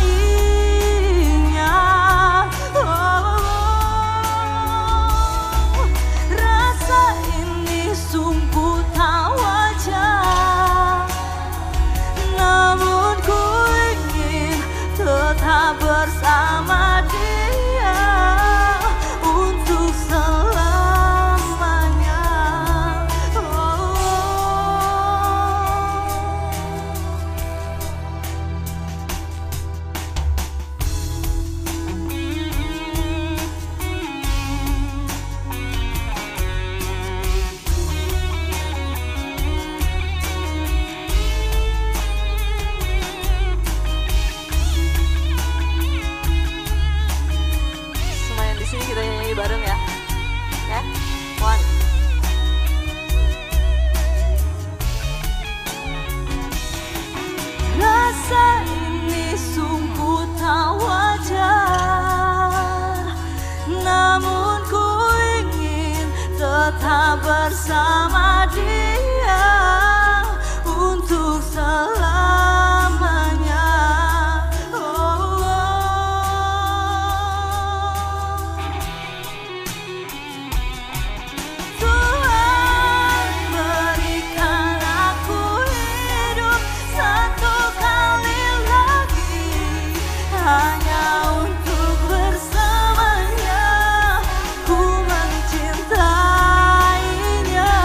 S12: Rasa ini sungguh tak wajar, namun ku ingin tetap bersama dia untuk selamanya. Semua yang di sini kita nyanyi bareng ya. Oke, one. Rasa ini sungguh tak wajar, namun ku ingin tetap bersama dia untuk selamanya. Tuhan berikan aku hidup satu kali lagi, hanya untuk bersamanya ku mencintainya,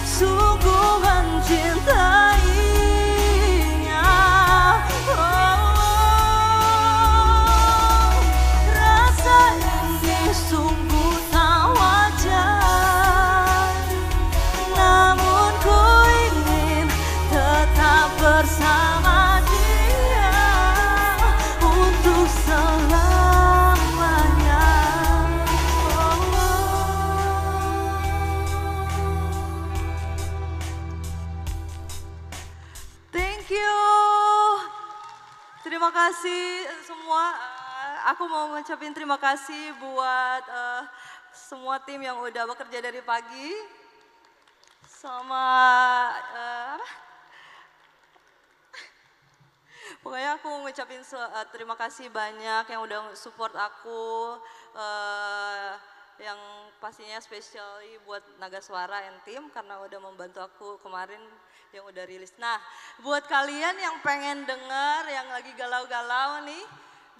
S12: sungguh mencintainya. Rasa ini sungguh tak wajar, namun ku ingin tetap bersama dia untuk selamanya. Thank you. Terima kasih semua.
S11: aku mau ngucapin terima kasih buat semua tim yang udah bekerja dari pagi. Sama pokoknya aku ngucapin terima kasih banyak yang udah support aku. Yang pastinya spesial buat Naga Suara and Tim karena udah membantu aku kemarin yang udah rilis. Nah, buat kalian yang pengen denger, yang lagi galau-galau nih,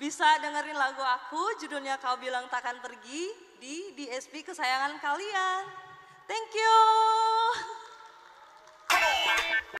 S11: bisa dengerin lagu aku, judulnya Kau Bilang Takkan Pergi di DSP kesayangan kalian. Thank you.